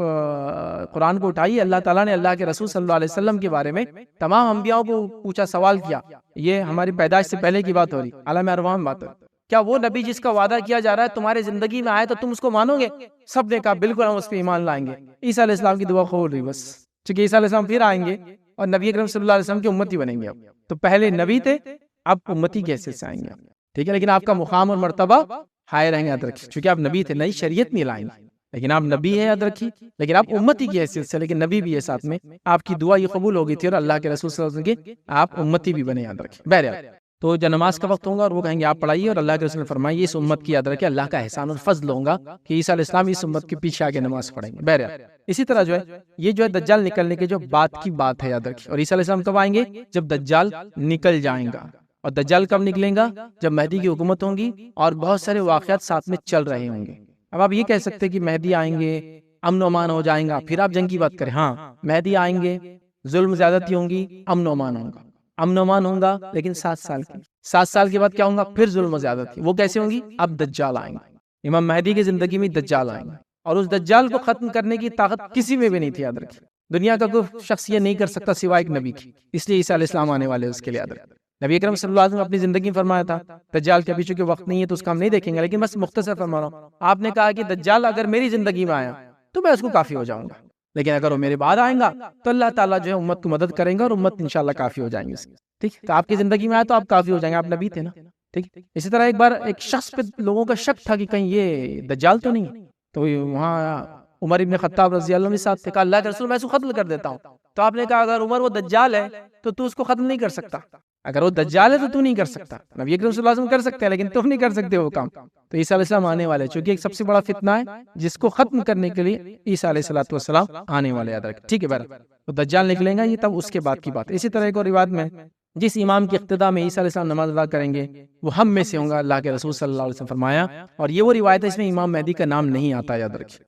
قرآن کو اٹھائیے، اللہ تعالیٰ نے اللہ کے رسول صلی اللہ علیہ وسلم کے بارے میں تمام انبیاء کو پوچھا، سوال کیا. یہ ہماری پیدائش سے پہلے کی بات ہو رہی، عالم ارواح میں بات ہو رہی. کیا وہ نبی جس کا وعدہ کیا جا رہا ہے تمہارے زندگی میں آئے تو تم اس کو مانو گے؟ سب نے کہا بالکل ہم اس پہ ایمان لائیں گے. عیسیٰ علیہ السلام کی دعا قبول ہوئی بس، چونکہ عیسیٰ علیہ السلام پھر آئیں گے اور نبی اکرم صلی اللہ علیہ وسلم کی امتی بنیں گے. اب تو پہلے نبی تھے، اب امتی کی حیثیت سے آئیں گے. ٹھیک ہے، لیکن آپ کا مقام اور مرتبہ ہائے رہیں گے، یاد رکھیے. چونکہ آپ نبی تھے، نئی شریعت نہیں لائیں گے، لیکن آپ نبی ہے، یاد رکھیے. لیکن آپ امتی کی حیثیت سے، لیکن نبی بھی ہے ساتھ میں. آپ کی دعا یہ قبول ہو گئی تھی اور اللہ کے رسول صلی اللہ علیہ وسلم کے آپ امتی بھی بنے، یاد رکھیے. بہرحال تو جب نماز کا وقت ہوگا اور وہ کہیں گے آپ پڑھائیے، اور اللہ کے رسول نے فرمایا اس امت کی، یاد رکھیے، اللہ کا احسان اور فضل ہوگا کہ عیسیٰ علیہ السلام اس امت کے پیچھے آگے نماز پڑھیں گے. بہرحال اسی طرح جو ہے یہ جو ہے دجال نکلنے کے جو بات کی بات ہے، یاد رکھیے. اور عیسیٰ علیہ السلام کب آئیں گے؟ جب دجال نکل جائیں گا. اور دجال کب نکلیں گا؟ جب مہدی کی حکومت ہوگی اور بہت سارے واقعات ساتھ میں چل رہے ہوں گے. اب آپ یہ کہہ سکتے ہیں کہ مہدی آئیں گے، امن و امان ہو جائیں گا، پھر آپ جنگ کی بات کریں. ہاں، مہدی آئیں گے، ظلم زیادتی ہوں گی، امن و امان ہوگا. امن و امان ہوگا لیکن 7 سال کی 7 سال کے بعد کیا ہوں گا؟ پھر ظلم و زیادتی. وہ کیسے ہوں گی؟ اب دجال آئیں گے. امام مہدی کی زندگی میں دجال آئیں گے، اور اس دجال کو ختم کرنے کی طاقت کسی میں بھی نہیں تھی. یاد رکھیے دنیا کا کوئی شخص یہ نہیں کر سکتا سوائے ایک نبی کی. اس لیے عیسیٰ علیہ السلام آنے والے اس کے لیے. یاد رکھیے نبی اکرم صلی اللہ علیہ وسلم اپنی زندگی میں فرمایا تھا دجال کے ابھی چونکہ وقت نہیں ہے تو اس کا ہم نہیں دیکھیں گے، لیکن بس مختصر فرما رہا ہوں. آپ نے کہا کہ دجال اگر میری زندگی میں آیا تو میں اس کو کافی ہو جاؤں گا، لیکن اگر وہ میرے بعد آئیں گا تو اللہ تعالیٰ جو ہے امت کو مدد کریں گا اور امت انشاءاللہ کافی ہو جائیں گے. ٹھیک، تو آپ کی زندگی میں آیا تو آپ کافی ہو جائیں گے، آپ نبی تھے نا. ٹھیک، اسی طرح ایک بار ایک شخص پہ لوگوں کا شک تھا کہ کہیں یہ دجال تو نہیں ہے، تو وہاں عمر ابن خطاب رضی اللہ عنہ صاحب نے کہا اللہ کے رسول میں اس کو ختم کر دیتا ہوں. تو آپ نے کہا اگر عمر وہ دجال ہے تو اس کو ختم نہیں کر سکتا. اگر وہ دجال ہے تو نہیں کر سکتا. نبی اکرم صلی اللہ علیہ وسلم کر سکتے ہیں لیکن تم نہیں کر سکتے وہ کام. تو عیسیٰ علیہ السلام آنے والے، چونکہ ایک سب سے بڑا فتنہ ہے جس کو ختم کرنے کے لیے عیسیٰ علیہ السلام آنے والے. یاد رکھیں ٹھیک ہے. بہرحال تو دجال نکلیں گا یہ تب اس کے بعد کی بات. اسی طرح ایک اور روایت میں جس امام کی اقتداء میں عیسیٰ علیہ السلام نماز ادا کریں گے وہ ہم میں سے ہوں گا، اللہ کے رسول صلی اللہ علیہ وسلم فرمایا. اور یہ وہ روایت ہے اس میں امام مہدی کا نام نہیں آتا. یاد رکھیں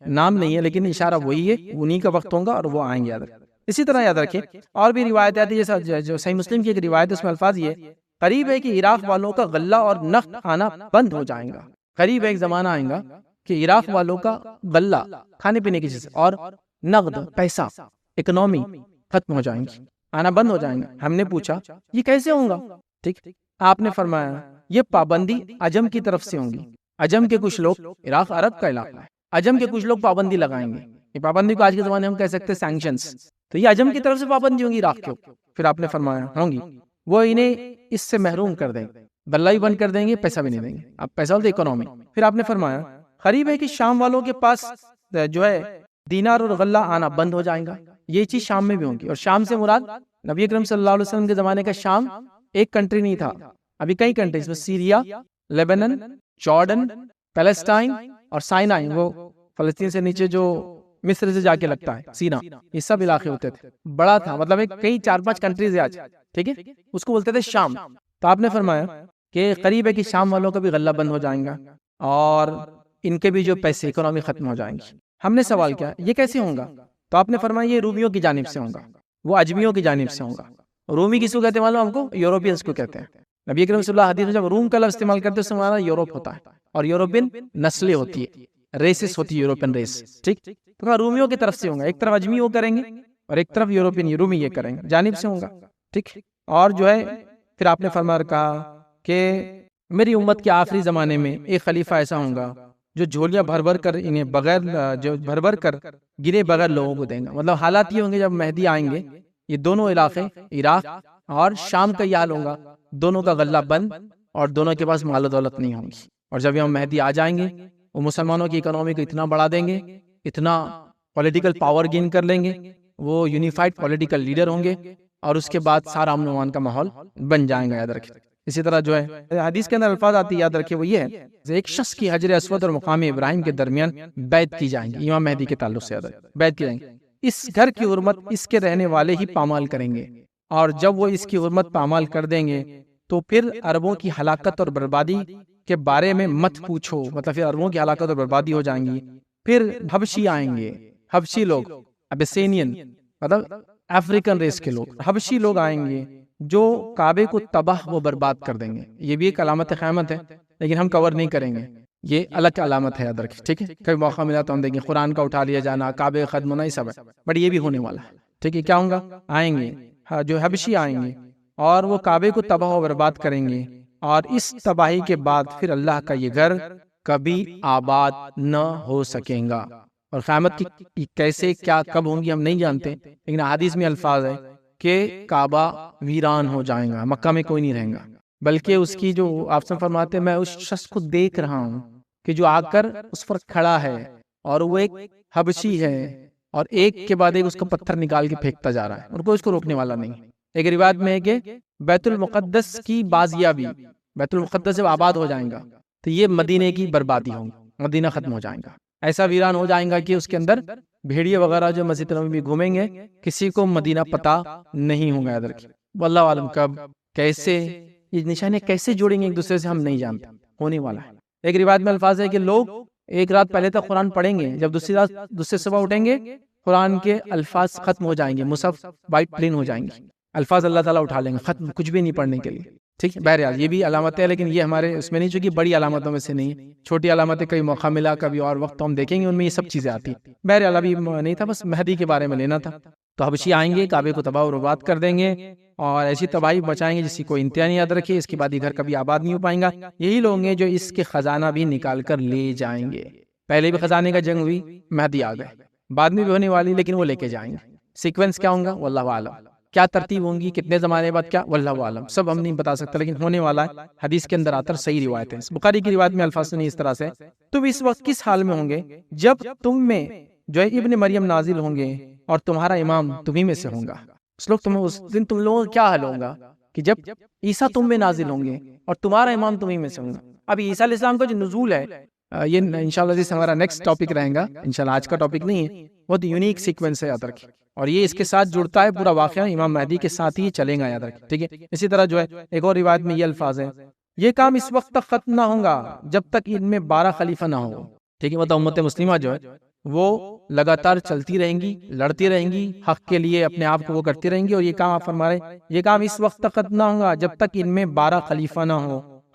نام نہیں ہے لیکن اشارہ وہی ہے، انہی کا وقت ہوگا اور وہ آئیں گے. یاد رکھیں. اسی طرح یاد رکھیں اور بھی روایت آتی ہے، جیسا جو صحیح مسلم کی ایک روایت ہے اس میں الفاظ یہ قریب ہے کہ عراق والوں کا غلہ اور نقد آنا بند ہو جائیں گا. قریب ایک زمانہ آئے گا کہ عراق والوں کا غلہ کھانے پینے کی چیز اور نقد پیسہ اکنومی ختم ہو جائیں گی، آنا بند ہو جائیں گا. ہم نے پوچھا یہ کیسے ہوگا؟ ٹھیک، آپ نے فرمایا یہ پابندی عجم کی طرف سے ہوں گی. عجم کے کچھ لوگ، عراق عرب کا علاقہ ہے، عجم کے کچھ لوگ پابندی لگائیں گے. یہ پابندی کو آج کے زمانے میں ہم کہہ سکتے ہیں سینکشنز. تو یہ عجم کی طرف سے پابندی ہوں گی عراق کے اوپر. پھر آپ نے فرمایا ہوں گی وہ انہیں اس سے محروم کر دیں گے، غلہ بھی بند کر دیں گے، پیسہ بھی نہیں دیں گے. اب پیسہ بولتے اکنومی. پھر آپ نے فرمایا قریب ہے کہ شام والوں کے پاس جو ہے دینار اور غلہ آنا بند ہو جائیں گا. یہ چیز شام میں بھی ہوگی. اور شام سے مراد نبی اکرم صلی اللہ علیہ وسلم کے زمانے کا شام ایک کنٹری نہیں تھا، ابھی کئی کنٹریز میں سیریا، لیبنن، جارڈن، پیلسٹائن اور سائنائی، وہ فلسطین سے نیچے جو مصر سے جا کے لگتا ہے سینا، یہ سب علاقے ہوتے تھے. بڑا تھا، مطلب ایک کئی 4-5 کنٹریز ہے آج. ٹھیک ہے، اس کو بولتے تھے شام. تو آپ نے فرمایا کہ قریب ہے کہ شام والوں کا بھی غلہ بند ہو جائیں گا اور ان کے بھی جو پیسے اکنومی ختم ہو جائیں گی. ہم نے سوال کیا یہ کیسے ہوگا؟ تو آپ نے فرمایا یہ رومیوں کی جانب سے ہوگا، وہ اجمیوں کی جانب سے ہوگا. رومی کس کو کہتے ہیں معلوم ہم کو؟ یوروپینز کو کہتے ہیں. نبی اکرم صلی اللہ علیہ وسلم حدیث میں جب روم کا لفظ استعمال کرتے ہیں اس سے ہمارا یوروپ ہوتا ہے، اور یوروپین نسلیں ہوتی ہے، ریسز ہوتی ہے، یوروپین ریس. ٹھیک، تو رومیوں کی طرف سے ہوگا. ایک طرف اجمی وہ کریں گے اور ایک طرف یوروپین رومی یہ کریں گے، جانب سے ہوگا. ٹھیک، اور جو ہے پھر آپ نے فرمایا کہا کہ میری امت کے آخری زمانے میں ایک خلیفہ ایسا ہوگا جو جھولیاں بھر بھر کر انہیں بغیر جو بھر بھر کر گرے بغیر لوگوں کو دیں گا. مطلب حالات یہ ہوں گے جب مہدی آئیں گے یہ دونوں علاقے عراق اور شام کا یہ حال ہوگا، دونوں کا غلہ بند اور دونوں کے پاس مال و دولت نہیں ہوں گی. اور جب یہ مہدی آ جائیں گے وہ مسلمانوں کی اکنومی کو اتنا بڑھا دیں گے، اتنا پولیٹیکل پاور گین کر لیں گے، وہ یونیفائڈ پولیٹیکل لیڈر ہوں گے اور اس کے بعد سارا امن و امان کا ماحول بن جائیں گا. یاد رکھیں. اسی طرح جو ہے حدیث کے اندر الفاظ آتی یاد رکھیں وہ یہ ہے ایک شخص کی حجر اسود اور مقام ابراہیم کے درمیان بیعت کی جائیں گی. امام مہدی کے تعلق سے بیعت کی جائیں گی. اس گھر کی حرمت اس کے رہنے والے ہی پامال کریں گے، اور جب وہ اس کی حرمت پامال کر دیں گے تو پھر عربوں کی ہلاکت اور بربادی کے بارے میں مت پوچھو. مطلب پھر عربوں کی ہلاکت اور بربادی ہو جائیں گی. پھر حبشی آئیں گے، حبشی لوگ ابیسینین مطلب افریقن ریس کے لوگ، حبشی لوگ آئیں گے جو کعبے کو تباہ و برباد کر دیں گے. یہ بھی ایک علامت قیامت ہے لیکن ہم کور نہیں کریں گے، یہ الگ علامت ہے. یاد رکھیں. ٹھیک ہے، کبھی موقع ملا تو ہم دیکھیں قرآن کا اٹھا لیا جانا، کعبے ختم ہونا، یہ سب ہے، بٹ یہ بھی ہونے والا ہے. ٹھیک ہے، کیا ہوگا؟ آئیں گے جو حبشی آئیں گے اور وہ کعبے کو تباہ و برباد کریں گے، اور اس تباہی کے بعد پھر اللہ کا یہ گھر کبھی آباد نہ ہو سکیں گا. اور قیامت کی کیسے کیا کب ہوں گی ہم نہیں جانتے، لیکن حدیث میں الفاظ ہے کہ کعبہ ویران ہو جائے گا، مکہ میں کوئی نہیں رہیں گا، بلکہ اس کی جو آپ سے فرماتے ہیں میں اس شخص کو دیکھ رہا ہوں کہ جو آ کر اس پر کھڑا ہے اور وہ ایک حبشی ہے اور ایک کے بعد ایک اس کا پتھر نکال کے پھینکتا جا رہا ہے اور کوئی اس کو روکنے والا نہیں. ایک روایت میں ہے کہ بیت المقدس کی بازیابی، بیت المقدس جب آباد ہو جائیں گا تو یہ مدینے کی بربادی ہوگی، مدینہ ختم ہو جائیں گا، ایسا ویران ہو جائیں گا کہ اس کے اندر بھیڑیے وغیرہ جو مسجد نبوی میں گھومیں گے کسی کو مدینہ پتہ نہیں ہوگا. یاد رکھیں. واللہ عالم کب کیسے یہ نشانیں کیسے جوڑیں گے ایک دوسرے سے ہم نہیں جانتے، ہونے والا ہے. ایک روایت میں الفاظ ہے کہ لوگ ایک رات پہلے تک قرآن پڑھیں گے، جب دوسری صبح اٹھیں گے قرآن کے الفاظ ختم ہو جائیں گے، مصحف وائٹ پلین ہو جائیں گے، الفاظ اللہ تعالیٰ اٹھا لیں گے، ختم، کچھ بھی نہیں پڑھنے کے لیے. ٹھیک ہے، بہرحال یہ بھی علامتیں ہیں، لیکن یہ ہمارے اس میں نہیں، چونکہ بڑی علامتوں میں سے نہیں ہے، چھوٹی علامتیں کبھی موقع ملا کبھی اور وقت تو ہم دیکھیں گے، ان میں یہ سب چیزیں آتی ہیں۔ بہرحال ابھی نہیں تھا، بس مہدی کے بارے میں لینا تھا۔ تو حبشی آئیں گے، کعبے کو تباہ و برباد کر دیں گے اور ایسی تباہی مچائیں گے جس کی کوئی انتہا نہیں، یاد رکھیے۔ اس کے بعد یہ گھر کبھی آباد نہیں ہو پائیں گا۔ یہی لوگ ہیں جو اس کے خزانہ بھی نکال کر لے جائیں گے۔ پہلے بھی خزانے کا جنگ ہوئی، مہدی آ گئے، بعد میں بھی ہونے والی، لیکن وہ لے کے جائیں گے۔ سیکوینس کیا ہوگا واللہ اعلم، کیا ترتیب ہوں گی، کتنے زمانے بعد، کیا واللہ اعلم، سب ہم نہیں بتا سکتے، لیکن ہونے والا ہے۔ حدیث کے اندر آتا ہے، صحیح روایت ہے، بخاری کی روایت میں الفاظ نہیں اس طرح سے۔ تم اس وقت کس حال میں ہوں گے جب تم میں جو ہے ابن مریم نازل ہوں گے اور تمہارا امام تمہیں میں سے ہوگا۔ اس دن تم لوگوں کا کیا حال ہوگا کہ جب عیسیٰ تم میں نازل ہوں گے اور تمہارا امام تمہیں میں سے ہوگا۔ اب عیسیٰ علیہ السلام کا جو نزول ہے، یہ انشاءاللہ ہمارا نیکسٹ ٹاپک رہے گا، انشاءاللہ آج کا ٹاپک نہیں ہے، بہت یونیک سیکوینس ہے، یاد رکھیں، اور یہ اس کے ساتھ جڑتا ہے پورا واقعہ، امام مہدی کے ساتھ ہی چلے گا، یاد رکھیں، ٹھیک ہے۔ اسی طرح جو ہے ایک اور روایت میں یہ الفاظ ہیں، یہ کام اس وقت تک ختم نہ ہوگا جب تک ان میں 12 خلیفہ نہ ہو، ٹھیک ہے۔ مطلب امت مسلمہ جو ہے وہ لگاتار چلتی رہیں گی، لڑتی رہیں گی، حق کے لیے اپنے آپ کو وہ کرتی رہیں گی، اور یہ کام آپ فرما رہے ہیں، یہ کام اس وقت تک ختم نہ ہوگا جب تک ان میں 12 خلیفہ نہ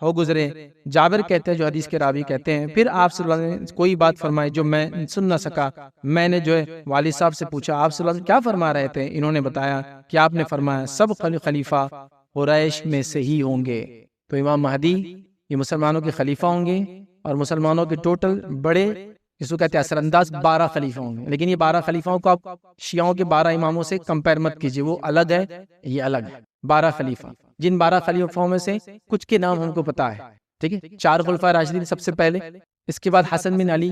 ہو گزرے۔ جابر کہتے ہیں، جو حدیث کے راوی کہتے ہیں، پھر آپ صلی اللہ علیہ وسلم نے کوئی بات فرمائی جو میں سن نہ سکا، میں نے جو ہے والد صاحب سے پوچھا آپ صلی اللہ علیہ وسلم کیا فرما رہے تھے، انہوں نے بتایا کہ آپ نے فرمایا سب خلیفہ قریش میں سے ہی ہوں گے۔ تو امام مہدی یہ مسلمانوں کے خلیفہ ہوں گے، اور مسلمانوں کے ٹوٹل بڑے جس کو کہتے ہیں اثر انداز 12 خلیفہ ہوں گے، لیکن یہ 12 خلیفہوں کو آپ شیعوں کے 12 اماموں سے کمپیر مت کیجئے، وہ الگ ہے، یہ الگ ہے۔ 12 خلیفہ، جن 12 خلیفوں میں سے کچھ کے نام ہم کو پتا ہے، ٹھیک ہے۔ 4 خلفائے راشدین سب سے پہلے، اس کے بعد حسن بن علی،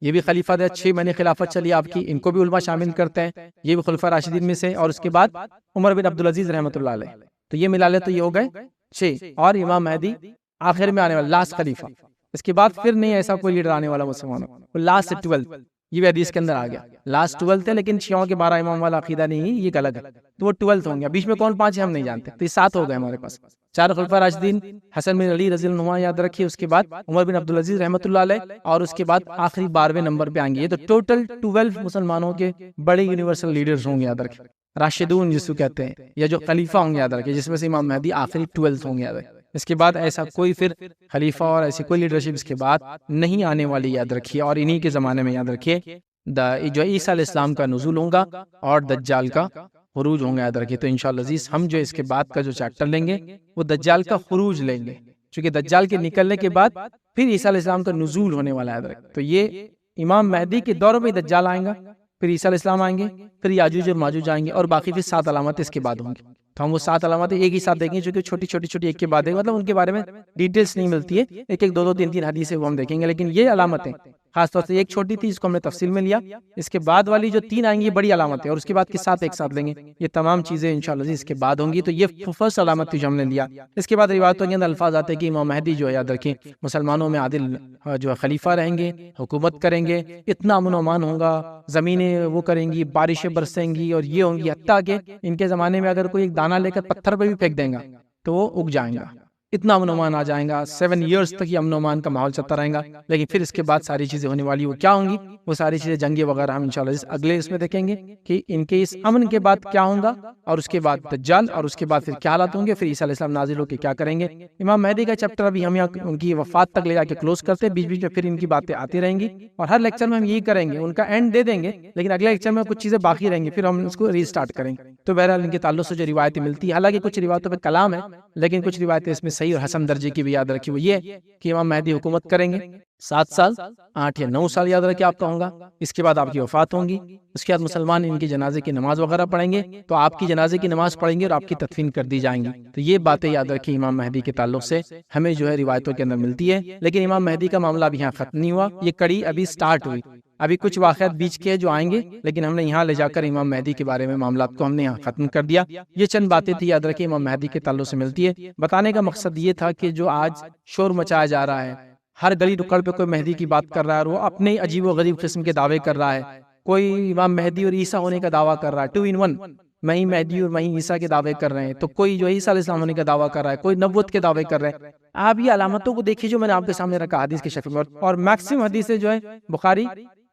یہ بھی خلیفہ تھے، 6 مہینے خلافت چلی آپ کی، ان کو بھی علماء شامل کرتے ہیں، یہ بھی خلفائے راشدین میں سے، اور اس کے بعد عمر بن عبدالعزیز رحمۃ اللہ علیہ، تو یہ ملا لے تو یہ ہو گئے 6، اور امام مہدی آخر میں آنے والا لاسٹ خلیفہ، اس کے بعد پھر نہیں ایسا کوئی لیڈر آنے والا مسلمانوں، لاسٹ 12، یہ بھی حدیث کے اندر آ گیا، لاسٹ 12 ہے، لیکن شیعوں کے 12 امام والا عقیدہ نہیں ہے، یہ الگ ہے، تو وہ 12 ہوں گے، بیچ میں کون 5 ہے ہم نہیں جانتے، تو یہ 7 ہو گئے ہمارے پاس۔ 4 خلفائے راشدین، حسن بن علی رضی اللہ عنہ یاد رکھیے، اس کے بعد عمر بن عبدالعزیز رحمۃ اللہ علیہ، اور اس کے بعد آخری 12ویں نمبر پہ آئیں گے، یہ تو ٹوٹل 12 مسلمانوں کے بڑے یونیورسل لیڈرز ہوں گے، یاد رکھیں، راشدون جس کو کہتے ہیں، یا جو خلیفہ ہوں گے، یاد رکھیں، جس میں سے امام مہدی آخری 12 ہوں گے، یاد رکھیں۔ اس کے بعد ایسا کوئی پھر خلیفہ اور ایسی کوئی لیڈرشپ اس کے بعد نہیں آنے والی، یاد رکھیے، اور انہی کے زمانے میں یاد رکھیے جو عیسیٰ علیہ السلام کا نزول ہوگا اور دجال کا خروج ہوں گا، یاد رکھیے۔ تو انشاءاللہ عزیز ہم جو اس کے بعد کا جو چیپٹر لیں گے وہ دجال کا خروج لیں گے، چونکہ دجال کے نکلنے کے بعد پھر عیسیٰ علیہ السلام کا نزول ہونے والا ہے، یاد رکھیں۔ تو یہ امام مہدی کے دور میں دجال آئیں گا، پھر عیسیٰ علیہ السلام آئیں گے، پھر یاجوج اور ماجوج آئیں گے، اور باقی پھر 7 علامتیں اس کے بعد ہوں گی۔ تو ہم وہ 7 علامتیں ایک ہی ساتھ دیکھیں گے، چونکہ چھوٹی ایک کے بعد ہے، مطلب ان کے بارے میں ڈیٹیلز نہیں ملتی ہے، ایک 2 3 حدیثیں وہ ہم دیکھیں گے، لیکن یہ علامتیں خاص طور سے ایک چھوٹی تھی جس کو ہم نے تفصیل میں لیا، اس کے بعد والی جو 3 آئیں گی یہ بڑی علامتیں، اور اس کے بعد کی 7 ایک ساتھ لیں گے، یہ تمام چیزیں انشاءاللہ اس کے بعد ہوں گی۔ تو یہ فرسٹ علامت تھی جو ہم نے لیا۔ اس کے بعد روایتوں کے اندر الفاظ آتے ہیں کہ امام مہدی جو ہے، یاد رکھیں، مسلمانوں میں عادل جو ہے خلیفہ رہیں گے، حکومت کریں گے، اتنا امن و امان ہوگا، زمینیں وہ کریں گی، بارشیں برسیں گی، اور یہ ہوں گی، حتیٰ کہ ان کے زمانے میں اگر کوئی ایک دانہ لے کر پتھر پہ بھی پھینک دیں گا تو وہ اگ جائیں گا، اتنا امن و امان آ جائیں گا، 7 ایئرز تک یہ امن و امان کا ماحول چلتا رہے گا۔ لیکن پھر اس کے بعد ساری چیزیں ہونے والی، وہ کیا ہوں گی، وہ ساری چیزیں جنگیں وغیرہ ہم انشاءاللہ اگلے اس میں دیکھیں گے کہ ان کے اس امن کے بعد کیا ہوگا، اور اس کے بعد دجال، اور اس کے بعد پھر کیا حالات ہوں گے، پھر عیسیٰ علیہ السلام نازل ہو کے کیا کریں گے۔ امام مہدی کا چیپٹر ابھی ہم یہاں ان کی وفات تک لے جا کے کلوز کرتے ہیں، بیچ بیچ میں پھر ان کی باتیں آتی رہیں گی، اور ہر لیکچر میں ہم یہی کریں گے، ان کا اینڈ دے دیں گے، لیکن اگلے لیکچر میں کچھ چیزیں باقی رہیں گی، پھر ہم اس کو ری اسٹارٹ کریں گے۔ تو بہرحال ان کے تعلق سے جو روایتیں ملتی ہیں، حالانکہ کچھ روایتوں پہ کلام ہے، لیکن کچھ روایتیں اس میں صحیح اور حسن درجے کی بھی یاد رکھی، وہ یہ کہ امام مہدی حکومت کریں گے 7 سال، 8 یا 9 سال یاد رکھیں آپ کا ہوگا، اس کے بعد آپ کی وفات ہوں گی، اس کے بعد مسلمان ان کی جنازے کی نماز وغیرہ پڑھیں گے، تو آپ کی جنازے کی نماز پڑھیں گے اور آپ کی تدفین کر دی جائیں گی۔ تو یہ باتیں یاد رکھیں امام مہدی کے تعلق سے ہمیں جو ہے روایتوں کے اندر ملتی ہے، لیکن امام مہدی کا معاملہ ابھی یہاں ختم نہیں ہوا، یہ کڑی ابھی سٹارٹ ہوئی، ابھی کچھ واقعات بیچ کے جو آئیں گے، لیکن ہم نے یہاں لے جا کر امام مہدی کے بارے میں معاملات کو ہم نے یہاں ختم کر دیا۔ یہ چند باتیں تھی، یاد رکھیں امام مہدی کے تعلق سے ملتی ہے۔ بتانے کا مقصد یہ تھا کہ جو آج شور مچایا جا رہا ہے، ہر گلی ٹکڑ پہ کوئی مہدی کی بات کر رہا ہے، اور وہ اپنے عجیب و غریب قسم کے دعوے کر رہا ہے، کوئی امام مہدی اور عیسیٰ ہونے کا دعویٰ کر رہا ہے، 2 in 1، میں ہی مہدی اور میں ہی عیسیٰ کے دعوے کر رہے ہیں، تو کوئی جو عیسیٰ علیہ السلام ہونے کا دعویٰ کر رہا ہے، کوئی نبوت کے دعوے کر رہے ہیں۔ آپ یہ علامتوں کو دیکھیے جو میں نے آپ کے سامنے رکھا حدیث کے شکل میں، اور میکسیمم حدیثیں جو ہے بخاری،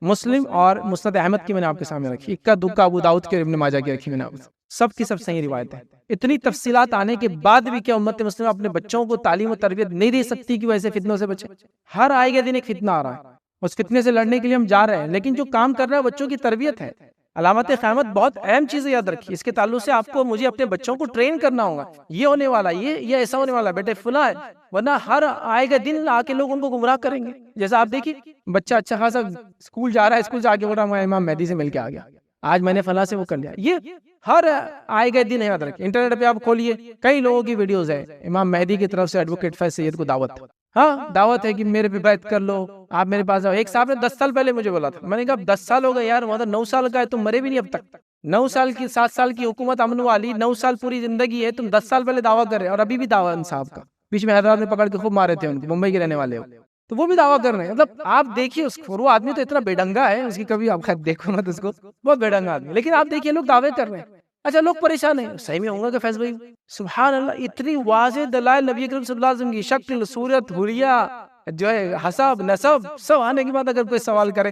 مسلم اور مسند احمد کی میں نے آپ کے سامنے رکھی، اکا دکا ابو داؤد کے اور ابن ماجہ کی رکھی میں نے آپ سب کی سب صحیح روایت ہے. اتنی تفصیلات آنے کے بعد بھی کیا امت مسلمہ اپنے بچوں کو تعلیم و تربیت نہیں دے سکتی کہ وہ ایسے فتنوں سے بچے؟ ہر آئے گا دن ایک فتنہ آ رہا ہے، اس فتنے سے لڑنے کے لیے ہم جا رہے ہیں، لیکن جو کام کر رہا ہے بچوں کی تربیت ہے. علامت قیامت بہت اہم چیزیں یاد رکھیے، اس کے تعلق سے آپ کو مجھے اپنے بچوں کو ٹرین کرنا ہوگا، یہ ہونے والا، یہ ایسا ہونے والا، بیٹے فلاں ہے، ورنہ ہر آئے گا دن آ کے لوگ ان کو گمراہ کریں گے. جیسا آپ دیکھیے بچہ اچھا خاصا اسکول جا رہا ہے، اسکول سے آگے بڑھ رہا ہے، امام مہدی سے مل کے آ گیا، آج میں نے فلاں سے وہ کر لیا. یہ ہر آئے گئے دن یاد رکھیں. انٹرنیٹ پہ آپ کھولیے، کئی لوگوں کی ویڈیوز ہے، امام مہدی کی طرف سے ایڈوکیٹ فیض سید کو دعوت، ہاں دعوت ہے کہ میرے پہ بیعت کر لو، آپ میرے پاس آؤ. ایک صاحب نے 10 سال پہلے مجھے بولا تھا، میں نے کہا 10 سال ہو گئے یار، مطلب 9 سال کا ہے، تم مرے بھی نہیں اب تک. 9 سال کی 7 سال کی حکومت امن والی، 9 سال پوری زندگی ہے، تم 10 سال پہلے دعویٰ کر رہے ہیں، اور ابھی بھی دعویٰ ان صاحب کا. بیچ میں حیدرآباد میں پکڑ کے خوب مارے تھے ان کو، ممبئی کے رہنے والے ہو، تو وہ بھی دعویٰ کر رہے ہیں. مطلب آپ دیکھیے اس وہ آدمی تو اتنا بے ڈنگا ہے، اس کی کبھی آپ خیر دیکھو نا تو اس کو بہت بے ڈنگا آدمی، لیکن آپ دیکھیے لوگ دعوے کر رہے ہیں. اچھا لوگ پریشان ہیں، صحیح میں ہوں گا کہ فیض بھائی؟ سبحان اللہ، اتنی واضح دلائل نبی کریم صلی اللہ علیہ وسلم کی شکل، صورت، حلیہ، جو ہے حسب نسب سب آنے کے بعد اگر کوئی سوال کرے،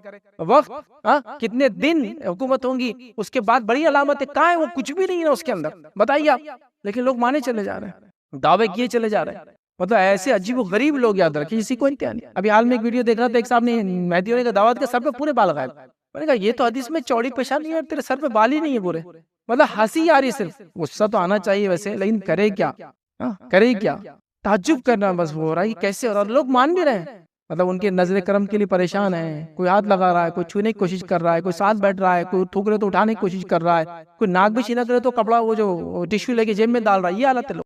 وقت کتنے دن حکومت ہوں گی، اس کے بعد بڑی علامت ہے، کہاں ہے وہ؟ کچھ بھی نہیں ہے اس کے اندر، بتائیے آپ. لیکن لوگ مانے چلے جا رہے ہیں، دعوے کیے چلے جا رہے ہیں. مطلب ایسے عجیب و غریب لوگ یاد رکھیں، کسی کو انتہا نہیں. ابھی حال میں ایک ویڈیو دیکھ رہا تھا، ایک صاحب نے مہدی ہونے کا دعوت کا، سر پہ پورے بال غائب. میں نے کہا یہ تو حدیث میں چوڑی پیشانی ہے، تیرے سر پہ بال ہی نہیں ہے پورے. مطلب ہنسی آ رہی، صرف غصہ تو آنا چاہیے ویسے، لیکن کرے کیا؟ کرے کیا؟ تعجب کرنا بس ہو رہا ہے کہ کیسے، اور لوگ مان بھی رہے ہیں. مطلب ان کے نظر کرم کے لیے پریشان ہے، کوئی ہاتھ لگا رہا ہے، کوئی چھونے کی کوشش کر رہا ہے، کوئی ساتھ بیٹھ رہا ہے، کوئی تھوک رہے تو اٹھانے کی کوشش کر رہا ہے، کوئی ناک بھی چھینا کرے تو کپڑا وہ جو ٹشو لے کے جیب میں ڈال رہا ہے. یہ حالت ہے.